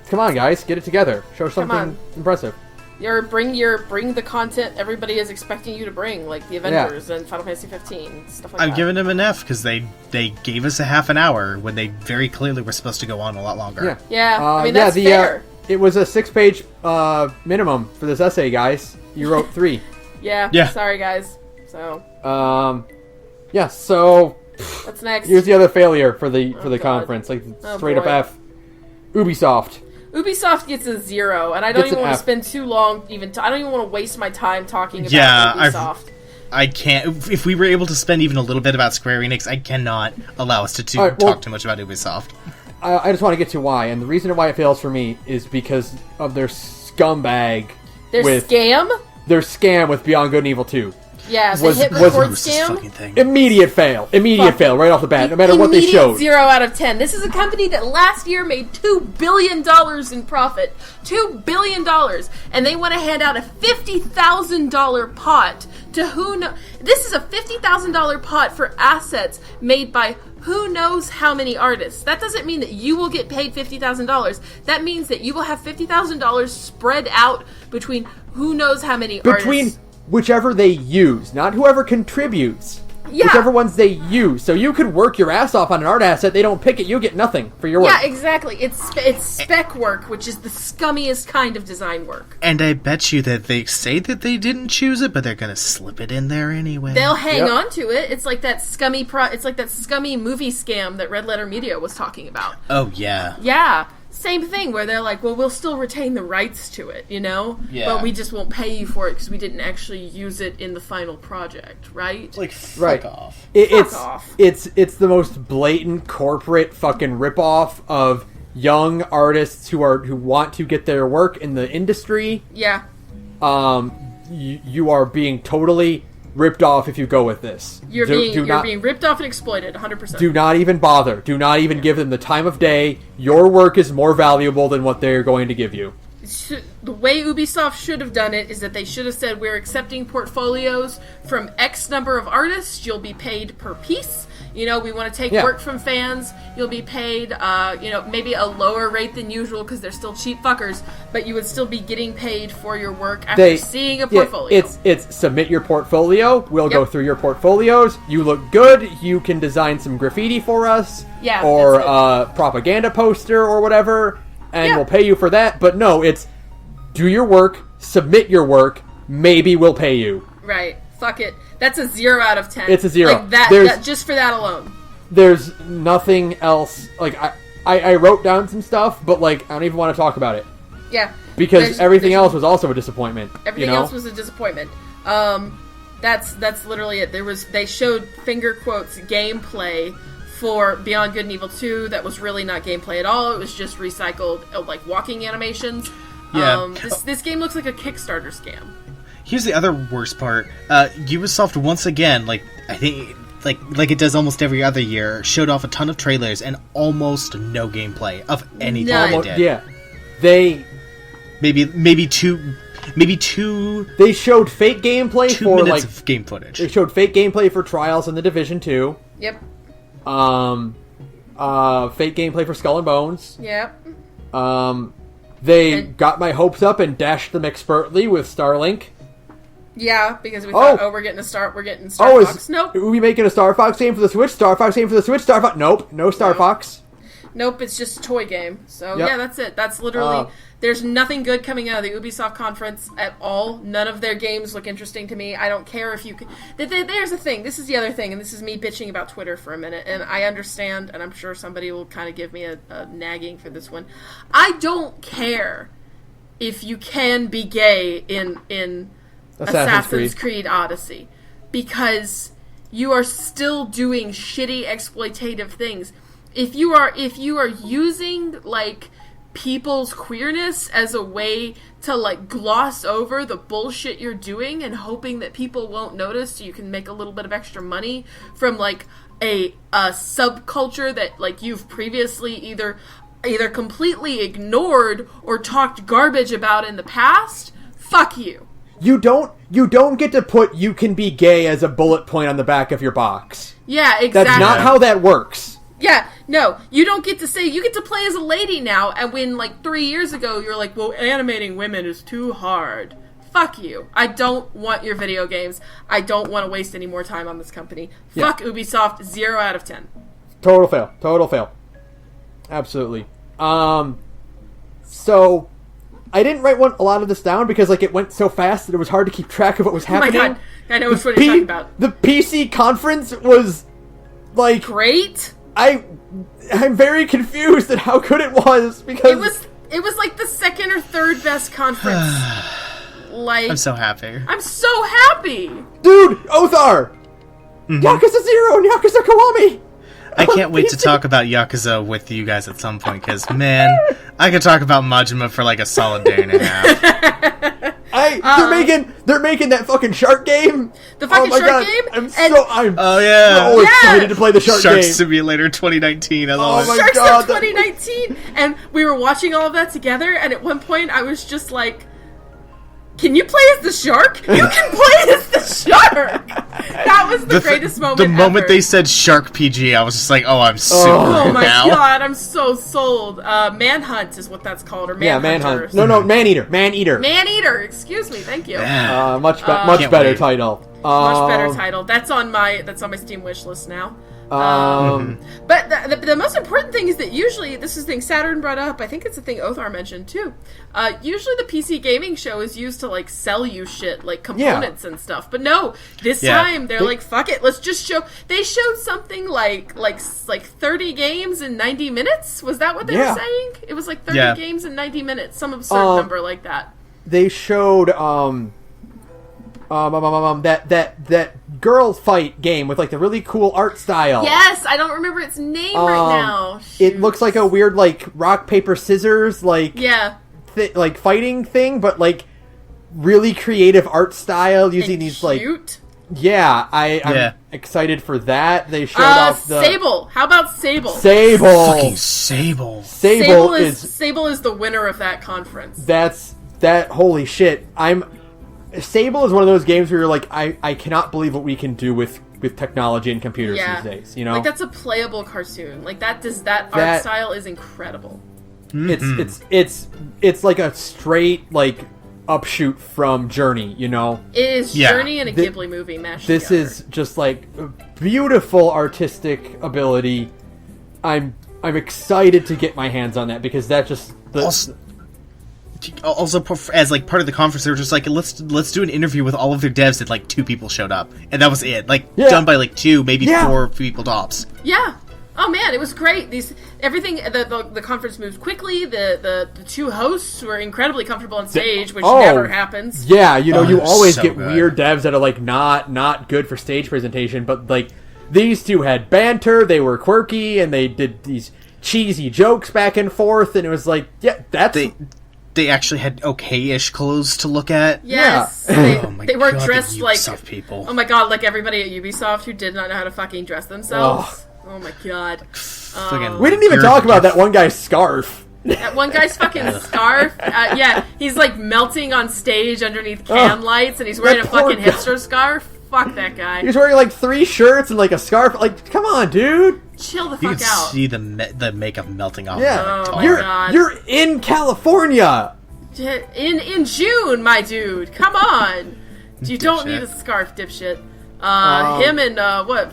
come on, guys, get it together. Show something impressive. Bring the content everybody is expecting you to bring, like the Avengers and Final Fantasy 15, stuff like that. I've given them an F because they gave us a half an hour when they very clearly were supposed to go on a lot longer. Yeah, I mean, that's fair. It was a 6-page minimum for this essay, guys. You wrote 3. Yeah. Sorry, guys. So. Yeah. So. What's next? Here's the other failure for the God. conference, like straight up boy. F. Ubisoft. Ubisoft gets a 0, and I don't Gets even an want F. to spend too long I don't even want to waste my time talking about Ubisoft. I can't. If we were able to spend even a little bit about Square Enix, I cannot allow us to talk too much about Ubisoft. I just want to get to why, and the reason why it fails for me is because of their scumbag. Their scam? Their scam with Beyond Good and Evil 2. Yeah, the hit record scam. Immediate fail right off the bat, no matter what they showed. 0 out of 10. This is a company that last year made $2 billion in profit. $2 billion. And they want to hand out a $50,000 pot to who knows. This is a $50,000 pot for assets made by who knows how many artists. That doesn't mean that you will get paid $50,000. That means that you will have $50,000 spread out between who knows how many artists. Whichever they use, not whoever contributes. Yeah. Whichever ones they use. So you could work your ass off on an art asset, they don't pick it, you get nothing for your work. Yeah, exactly. It's spec work, which is the scummiest kind of design work. And I bet you that they say that they didn't choose it, but they're gonna slip it in there anyway. They'll hang on to it. It's like that scummy movie scam that Red Letter Media was talking about. Oh, yeah. Yeah. Same thing, where they're like, well, we'll still retain the rights to it, you know? Yeah. But we just won't pay you for it because we didn't actually use it in the final project, right? Like, fuck off. Fuck off. It's the most blatant corporate fucking ripoff of young artists who want to get their work in the industry. Yeah. You are being totally ripped off if you go with this. You're being ripped off and exploited, 100%. Do not even bother. Do not even give them the time of day. Your work is more valuable than what they're going to give you. The way Ubisoft should have done it is that they should have said, we're accepting portfolios from X number of artists. You'll be paid per piece. You know, we want to take work from fans. You'll be paid, maybe a lower rate than usual because they're still cheap fuckers, but you would still be getting paid for your work after seeing a portfolio. It's submit your portfolio. We'll go through your portfolios. You look good. You can design some graffiti for us. Yeah. Or a propaganda poster or whatever, and we'll pay you for that. But no, it's do your work, submit your work, maybe we'll pay you. Right. Fuck it. That's a 0 out of 10. It's a 0. Like that just for that alone. There's nothing else. Like, I wrote down some stuff, but, like, I don't even want to talk about it. Yeah. Because everything else was also a disappointment. Everything else was a disappointment. That's literally it. They showed finger quotes gameplay for Beyond Good and Evil 2 that was really not gameplay at all. It was just recycled, like, walking animations. Yeah. This game looks like a Kickstarter scam. Here's the other worst part. Ubisoft once again, like I think, like it does almost every other year, showed off a ton of trailers and almost no gameplay of anything they did. Yeah, they maybe two. They showed fake gameplay for 2 minutes of game footage. They showed fake gameplay for Trials in the Division 2. Yep. Fake gameplay for Skull and Bones. Yep. They got my hopes up and dashed them expertly with Starlink. Yeah, because we thought, we're getting Star Fox. Nope. Are we making a Star Fox game for the Switch? Star Fox game for the Switch? Star Fox? Nope. No Star Fox. Nope, it's just a toy game. So, Yep. yeah, that's it. That's literally... There's nothing good coming out of the Ubisoft conference at all. None of their games look interesting to me. I don't care if you can... There's the thing. This is the other thing, and this is me bitching about Twitter for a minute, and I understand, and I'm sure somebody will kind of give me a nagging for this one. I don't care if you can be gay in Assassin's Creed Odyssey, because you are still doing shitty exploitative things. If you are using like people's queerness as a way to like gloss over the bullshit you're doing and hoping that people won't notice so you can make a little bit of extra money from like a subculture that like you've previously either completely ignored or talked garbage about in the past, fuck you. You don't get to put "you can be gay" as a bullet point on the back of your box. Yeah, exactly. That's not how that works. Yeah, no, you don't get to say, you get to play as a lady now, and when, like, 3 years ago, you're like, well, animating women is too hard. Fuck you. I don't want your video games. I don't want to waste any more time on this company. Yeah. Fuck Ubisoft, 0 out of 10. Total fail. Absolutely. So, I didn't write a lot of this down because, like, it went so fast that it was hard to keep track of what was happening. Oh my god, I know what you're talking about. The PC conference was, like... Great? I'm very confused at how good it was, because... It was like the second or third best conference. Like... I'm so happy. I'm so happy! Dude, Othar! Yakuza 0 and Yakuza Kiwami! I can't wait to talk about Yakuza with you guys at some point, because, man, I could talk about Majima for like a solid day and a half. They're making that fucking shark game. The fucking shark game. I'm so Yeah. excited to play the shark Shark game. Simulator 2019. I love it. Shark God, Sim 2019, and we were watching all of that together. And at one point, I was just like, "Can you play as the shark? You can play as the shark." That was the greatest moment. The moment ever. they said Shark PG, I was just like, "Oh, I'm super Oh my now." god, I'm so sold. Manhunt is what that's called, or Manhunt. No, Maneater. Maneater. Excuse me. Thank you. Yeah. Much better wait. title. Much better title. That's on my Steam wish list now. But the most important thing is that usually, this is the thing Saturn brought up, I think it's the thing Othar mentioned too, usually the PC gaming show is used to like sell you shit, like components and stuff, but no, this time they're like, fuck it, let's just show. They showed something like 30 games in 90 minutes. Was that what they were saying? It was like 30 games in 90 minutes, some absurd number like that. They showed that girl fight game with like the really cool art style. Yes, I don't remember its name right now. It looks like a weird like rock paper scissors like like fighting thing, but like really creative art style using and these cute. I'm excited for that. They showed off the Sable. How about Sable? Fucking Sable. Sable is the winner of that conference. Holy shit. Sable is one of those games where you're like, I cannot believe what we can do with technology and computers these days. You know, like that's a playable cartoon. Like that art style is incredible. It's like a straight like upshoot from Journey. You know, it is Journey and a Ghibli movie mashed This together. is just like beautiful artistic ability. I'm excited to get my hands on that because that just Also, as like part of the conference, they were just like, let's do an interview with all of their devs, and like 2 people showed up, and that was it. Like done by like 2, maybe 4 people tops. Yeah. Oh man, it was great. The conference moved quickly. The 2 hosts were incredibly comfortable on stage, which never happens. Yeah, you know, you always get good. weird devs that are like not good for stage presentation, but like these 2 had banter. They were quirky, and they did these cheesy jokes back and forth, and it was like, They actually had okay-ish clothes to look at. Yes. Yeah. They were dressed like people. Oh my god, like everybody at Ubisoft who did not know how to fucking dress themselves. Oh my god. We didn't even talk about that one guy's scarf. That one guy's fucking scarf. He's like melting on stage underneath can lights, and he's wearing a fucking hipster scarf. Fuck that guy. He's wearing like 3 shirts and like a scarf. Like, come on, dude. Chill the You fuck can out. see the makeup melting off. Yeah, Oh my God. you're in California. In June, my dude. Come on. You don't Dipshit. need a scarf, dipshit. Him and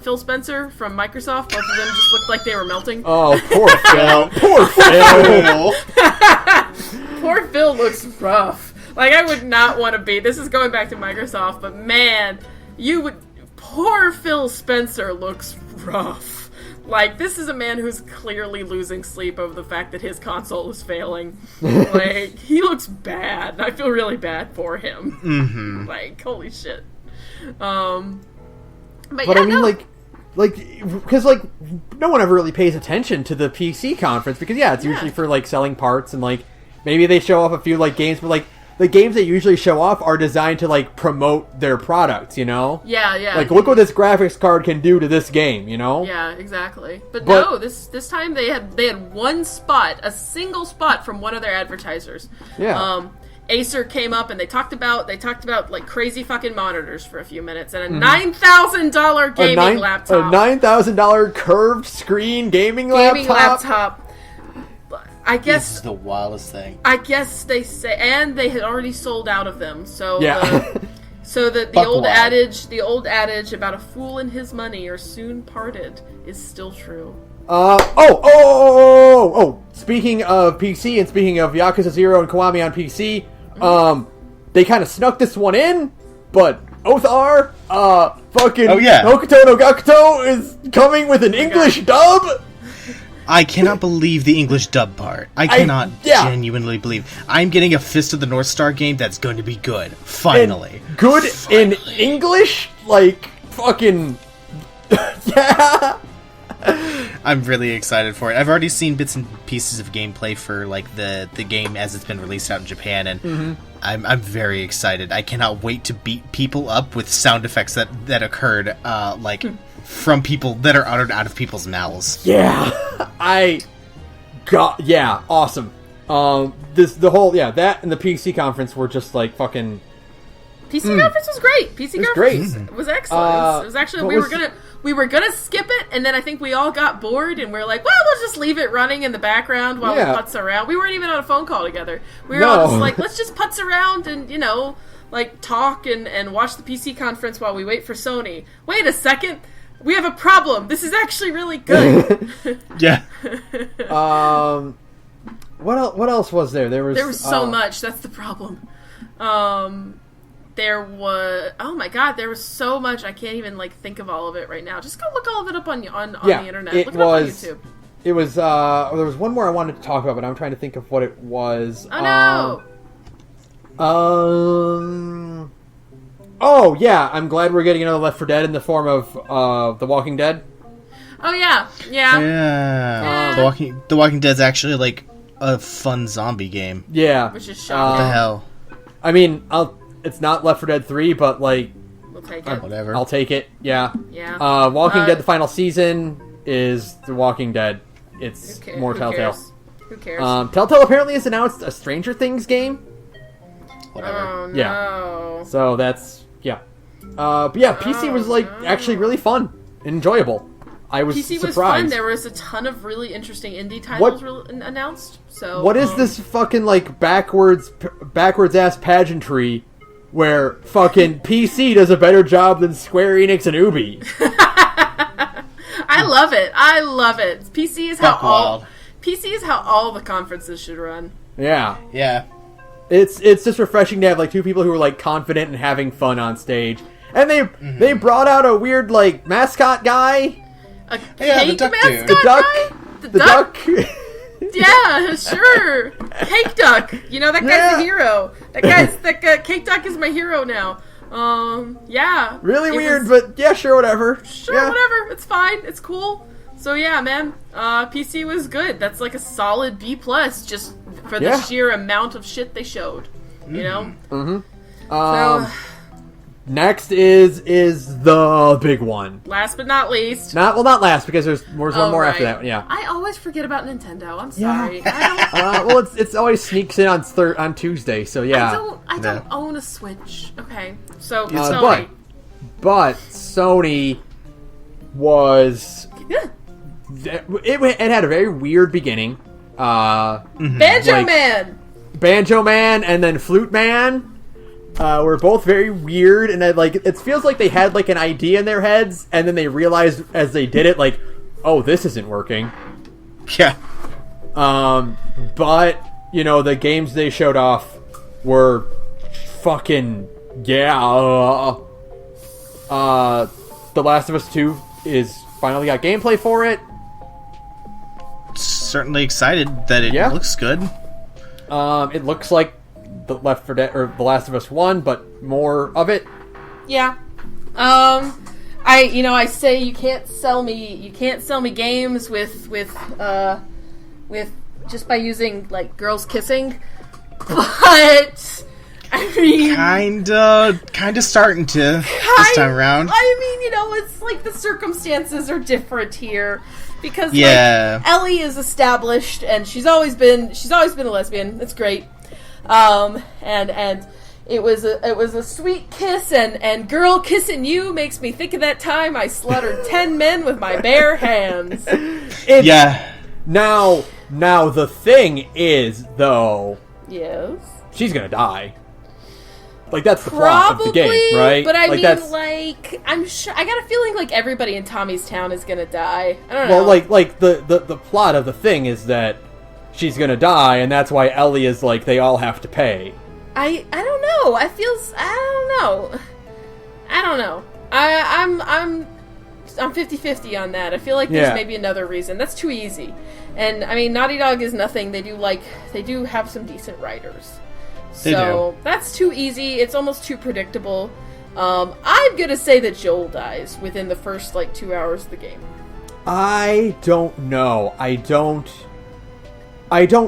Phil Spencer from Microsoft. Both of them just looked like they were melting. Oh, poor Phil. Poor Phil. Poor Phil looks rough. Like, I would not want to be. This is going back to Microsoft, but man, you would. Poor Phil Spencer looks rough. Like, this is a man who's clearly losing sleep over the fact that his console is failing. Like, he looks bad. I feel really bad for him. Mm-hmm. Like, holy shit. But yeah, I mean, because no one ever really pays attention to the PC conference because it's usually for like selling parts and like maybe they show off a few like games, but like the games they usually show off are designed to like promote their products, you know? Yeah. Like, look what this graphics card can do to this game, you know? Yeah, exactly. But no, this time they had one spot, a single spot from one of their advertisers. Yeah. Acer came up and they talked about like crazy fucking monitors for a few minutes and a $9,000 gaming laptop. A $9,000 curved screen gaming laptop. I guess this is the wildest thing. I guess they say, and they had already sold out of them. So the old adage about a fool and his money are soon parted is still true. Speaking of PC and speaking of Yakuza 0 and Kiwami on PC, they kind of snuck this one in, but Othar, Hokuto no Gakuto is coming with an English dub. I cannot believe the English dub part. I cannot genuinely believe. I'm getting a Fist of the North Star game that's going to be good. Finally. And good in English? Like, fucking... yeah! I'm really excited for it. I've already seen bits and pieces of gameplay for like the game as it's been released out in Japan, and I'm very excited. I cannot wait to beat people up with sound effects that occurred from people that are uttered out of people's mouths. Yeah, awesome. That and the PC conference were just like fucking. PC conference was great. PC conference was excellent. It was actually we were gonna skip it, and then I think we all got bored, and we were like, well, we'll just leave it running in the background while we putz around. We weren't even on a phone call together. We were all just like, let's just putz around and talk and watch the PC conference while we wait for Sony. Wait a second. We have a problem. This is actually really good. Yeah. What else was there? There was so much. That's the problem. There was there was so much. I can't even think of all of it right now. Just go look all of it up on the internet. Look it up on YouTube. It was there was one more I wanted to talk about, but I'm trying to think of what it was. Oh no. Oh yeah, I'm glad we're getting another Left 4 Dead in the form of The Walking Dead. Oh yeah. The Walking Dead's actually a fun zombie game. Yeah, which is shocking. What the hell? I mean, it's not Left 4 Dead 3, but we'll take it. Whatever. I'll take it. Yeah. Yeah. Walking Dead, the final season is The Walking Dead. It's more Telltale. Who cares? Telltale apparently has announced a Stranger Things game. Whatever. Oh no. Yeah. So that's but yeah, PC was actually really fun and enjoyable. I was PC surprised. was fun. There was a ton of really interesting indie titles announced. So what is this fucking backwards ass pageantry where fucking PC does a better job than Square Enix and Ubi? I love it. PC is how all the conferences should run. Yeah. Yeah. It's just refreshing to have two people who are confident and having fun on stage. And they brought out a weird mascot guy. A cake mascot guy? The duck. Yeah, sure. Cake Duck. That guy's the hero. That Cake Duck is my hero now. Yeah. Really weird, but yeah, sure, whatever. Sure, yeah. whatever. It's fine. It's cool. So yeah, man. PC was good. That's a solid B+, just for the sheer amount of shit they showed. You know? Mm-hmm. Next is the big one. Last but not least. Not last, because there's one more after that. Yeah. I always forget about Nintendo. I'm sorry. Yeah. Well, it's always sneaks in on Tuesday, so yeah. I don't own a Switch. Okay, so Sony. But Sony was. Yeah. It had a very weird beginning. Banjo Man, and then Flute Man. were both very weird, and it feels like they had like an idea in their heads, and then they realized as they did it, like, oh, this isn't working. Yeah. But the games they showed off were fucking The Last of Us 2 is finally got gameplay for it. Certainly excited that it looks good. It looks like the Left 4 Dead or The Last of Us 1, but more of it. Yeah. I say you can't sell me games with just by using like girls kissing, but I mean kinda starting to this time around. I mean, it's like the circumstances are different here because like, Ellie is established and she's always been a lesbian. It's great. And it was a sweet kiss, and girl kissing you makes me think of that time I slaughtered 10 men with my bare hands. Now the thing is, though, yes, she's gonna die. Like, that's the plot of the game, right? But I mean, I'm sure, I got a feeling like everybody in Tommy's town is gonna die. I don't know. Well, like the plot of the thing is that she's gonna die, and that's why Ellie is like, they all have to pay. I don't know. I don't know. I'm 50-50 on that. I feel like there's maybe another reason. That's too easy. And I mean, Naughty Dog is nothing. They do have some decent writers. So that's too easy. It's almost too predictable. I'm gonna say that Joel dies within the first 2 hours of the game. I don't know. I don't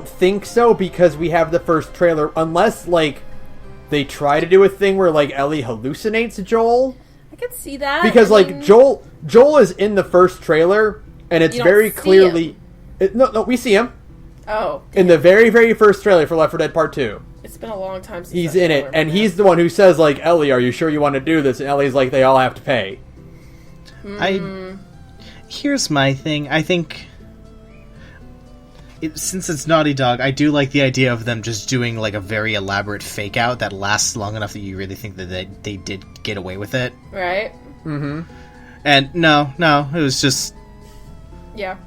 think so, because we have the first trailer, unless they try to do a thing where Ellie hallucinates Joel. I could see that. Because Joel is in the first trailer, and it's very clearly no, we see him. Oh. In the very, very first trailer for Left 4 Dead Part 2. It's been a long time since he's in it, and he's the one who says, Ellie, are you sure you want to do this? And Ellie's like, they all have to pay. Here's my thing. I think, since it's Naughty Dog, I do like the idea of them just doing, a very elaborate fake-out that lasts long enough that you really think that they did get away with it. Right. Mm-hmm. And, no, it was just... Yeah.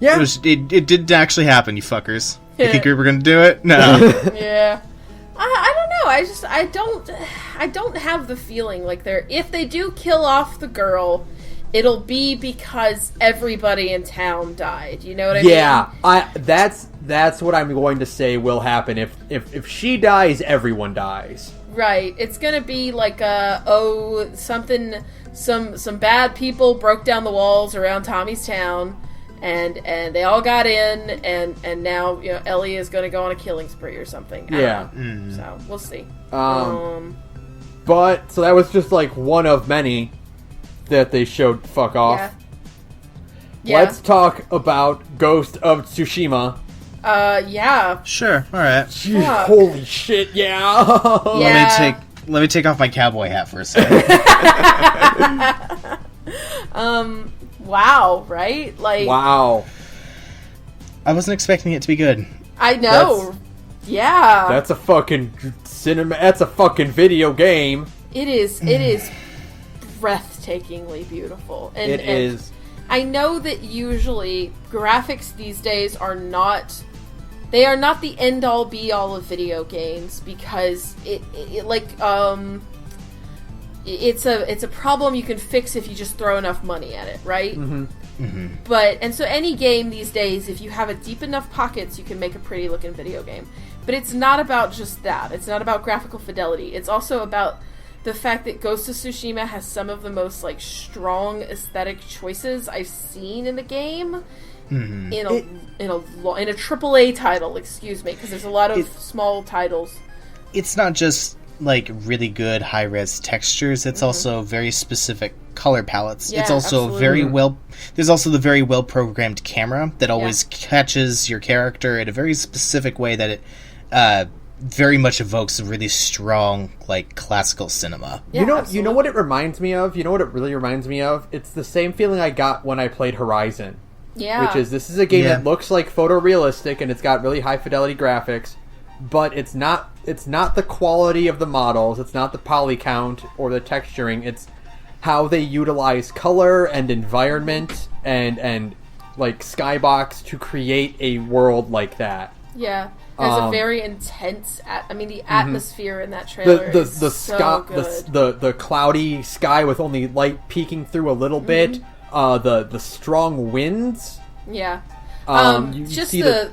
Yeah. It did actually happen, you fuckers. You think we were gonna do it? No. Yeah. I don't know. I don't have the feeling if they do kill off the girl, it'll be because everybody in town died. You know what I mean? Yeah. That's what I'm going to say will happen. If she dies, everyone dies. Right. It's gonna be some bad people broke down the walls around Tommy's town. And they all got in, and now Ellie is going to go on a killing spree or something. Yeah. So we'll see. But so that was just one of many that they showed. Fuck off. Yeah. Let's talk about Ghost of Tsushima. Yeah. Sure. All right. Jeez, holy shit. Yeah. Let me take off my cowboy hat for a second. Wow, right? Wow. I wasn't expecting it to be good. I know. That's a fucking cinema. That's a fucking video game. It is breathtakingly beautiful. And, it is. I know that usually graphics these days are not... They are not the end-all, be-all of video games because it's a problem you can fix if you just throw enough money at it, right? Mm-hmm. Mm-hmm. So any game these days, if you have a deep enough pockets, you can make a pretty looking video game. But it's not about just that. It's not about graphical fidelity. It's also about the fact that Ghost of Tsushima has some of the most strong aesthetic choices I've seen in the game. Mm-hmm. In a AAA title, excuse me, because there's a lot of small titles. It's not just really good high-res textures. It's also very specific color palettes. Yeah, it's also there's also the very well-programmed camera that always catches your character in a very specific way that it very much evokes a really strong classical cinema. Yeah, you know what it reminds me of? You know what it really reminds me of? It's the same feeling I got when I played Horizon. Yeah. Which is, this is a game that looks photorealistic and it's got really high fidelity graphics, but it's not it's not the quality of the models, it's not the poly count or the texturing, it's how they utilize color and environment and like skybox to create a world like that. Yeah. There's a very intense the atmosphere in that trailer is so good. The cloudy sky with only light peeking through a little bit, the strong winds. Yeah. You just see the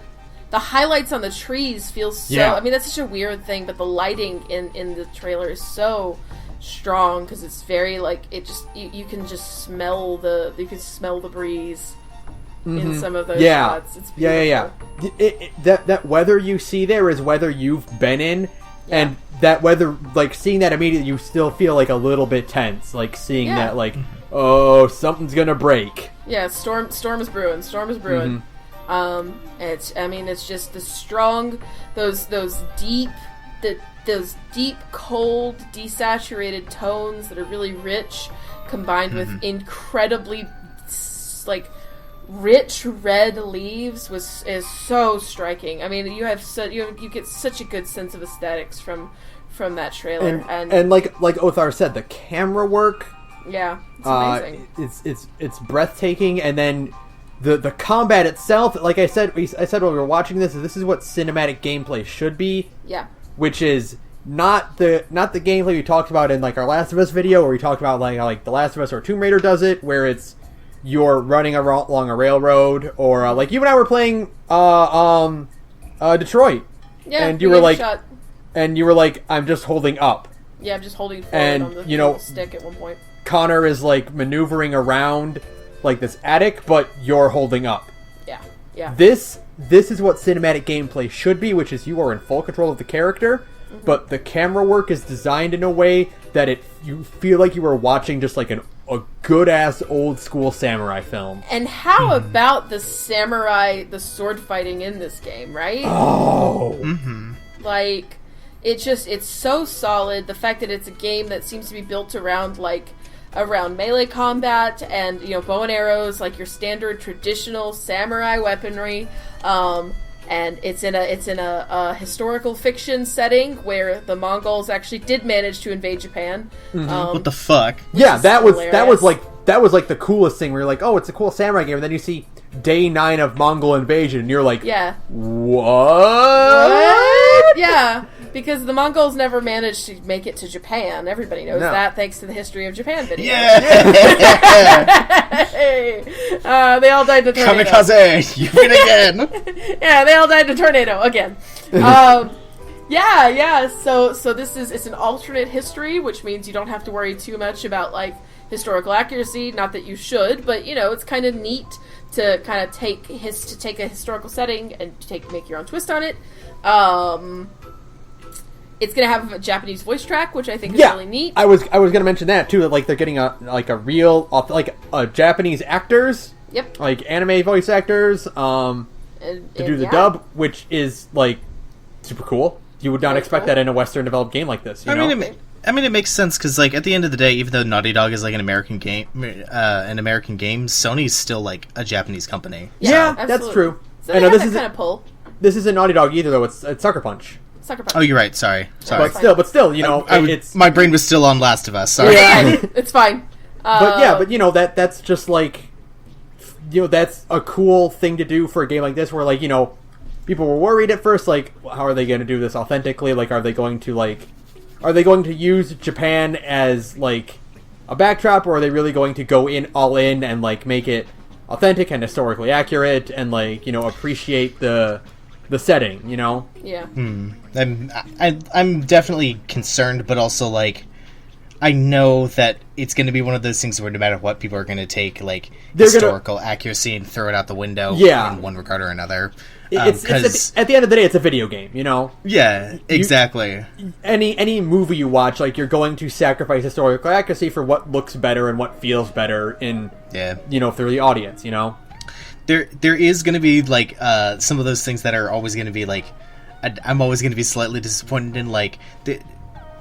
highlights on the trees feel so... Yeah. I mean, that's such a weird thing, but the lighting in the trailer is so strong because it's very, like, it just... You can just smell the... You can smell the breeze in some of those shots. It's beautiful. That weather you see there is weather you've been in, and that weather, like, seeing that immediately, you still feel, like, a little bit tense, like, seeing that, like, oh, something's gonna break. Yeah, storm is brewing. It's just the strong, those deep, cold, desaturated tones that are really rich, combined with incredibly, like, rich red leaves is so striking. I mean, you get such a good sense of aesthetics from that trailer, and like Othar said, the camera work, it's amazing. It's breathtaking, and then the combat itself, like I said when we were watching this is what cinematic gameplay should be. Yeah, which is not the gameplay we talked about in like our Last of Us video, where we talked about like The Last of Us or Tomb Raider does it, where it's you're running along a railroad, or like you and I were playing Detroit, and you were like, I'm just holding up. Yeah, I'm just holding forward on the stick at one point. Connor is like maneuvering around like this attic, but you're holding up. Yeah. This is what cinematic gameplay should be, which is you are in full control of the character, but the camera work is designed in a way that you feel like you are watching just like a good-ass old-school samurai film. And how about the sword fighting in this game, right? Oh! Like, it's so solid. The fact that it's a game that seems to be built around melee combat and, bow and arrows, like your standard traditional samurai weaponry. And it's in a historical fiction setting where the Mongols actually did manage to invade Japan. What the fuck? Yeah, that was like the coolest thing. Where you're like, oh, it's a cool samurai game, and then you see day 9 of Mongol invasion, and you're like, what? Yeah, because the Mongols never managed to make it to Japan. Everybody knows that, thanks to the History of Japan video. Yeah! They all died in a tornado. Kamikaze! You win again! Yeah, they all died in a tornado again. So it's an alternate history, which means you don't have to worry too much about, like, historical accuracy. Not that you should, but, it's kind of neat to kind of take a historical setting and make your own twist on it. It's gonna have a Japanese voice track, which I think is really neat. I was gonna mention that too. That, like, they're getting a Japanese actors. Yep. Like anime voice actors. To do the dub, which is like super cool. You would not expect that in a Western developed game like this. You know? It makes sense because, like, at the end of the day, even though Naughty Dog is like an American game, Sony's still like a Japanese company. Yeah, that's true. So I know this is kind of pull. This isn't Naughty Dog either, though. It's Sucker Punch. Oh, you're right. Sorry. But still, it's my brain was still on Last of Us. Sorry. Yeah, it's fine. That's just like, that's a cool thing to do for a game like this, where, like, people were worried at first, like, how are they going to do this authentically? Like, are they going to use Japan as, like, a backdrop, or are they really going to go all in and, like, make it authentic and historically accurate and, like, appreciate the setting, Yeah. I'm definitely concerned, but also, like, I know that it's going to be one of those things where no matter what, people are going to take, like, historical accuracy and throw it out the window in one regard or another. It's at the end of the day, it's a video game, Yeah, exactly. Any movie you watch, like, you're going to sacrifice historical accuracy for what looks better and what feels better through the audience, There is going to be, like, some of those things that are always going to be, like, I'm always going to be slightly disappointed in, like,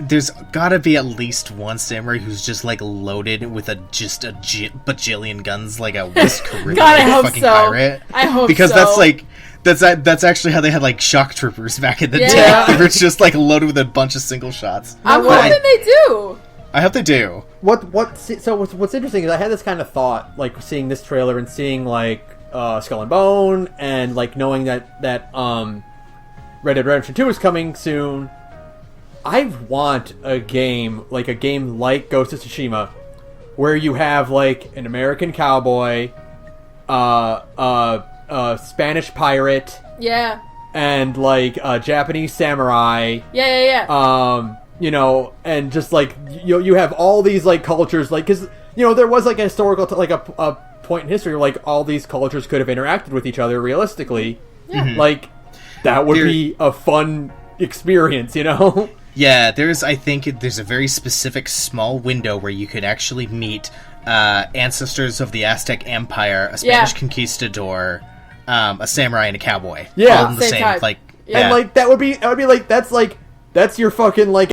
there's gotta be at least one samurai who's just like loaded with bajillion guns, like a West Korean God, I hope fucking so. pirate. I hope because so. that's like that's actually how they had like shock troopers back in the day. Yeah. They were just like loaded with a bunch of single shots. I'm what? hoping they do. I hope they do. What's interesting is I had this kind of thought, like seeing this trailer and seeing like Skull and Bone, and like knowing that Red Dead Redemption 2 is coming soon. I want a game like Ghost of Tsushima, where you have like an American cowboy, Spanish pirate, Yeah. and like a Japanese samurai. Yeah. You know, and just like you have all these like cultures, like because there was like a historical a point in history where like all these cultures could have interacted with each other realistically. Yeah. Like that would be a fun experience, Yeah, I think there's a very specific small window where you could actually meet ancestors of the Aztec Empire, a Spanish conquistador, a samurai, and a cowboy. Yeah. All in the Same same time. like. Yeah. And like that would be like that's your fucking like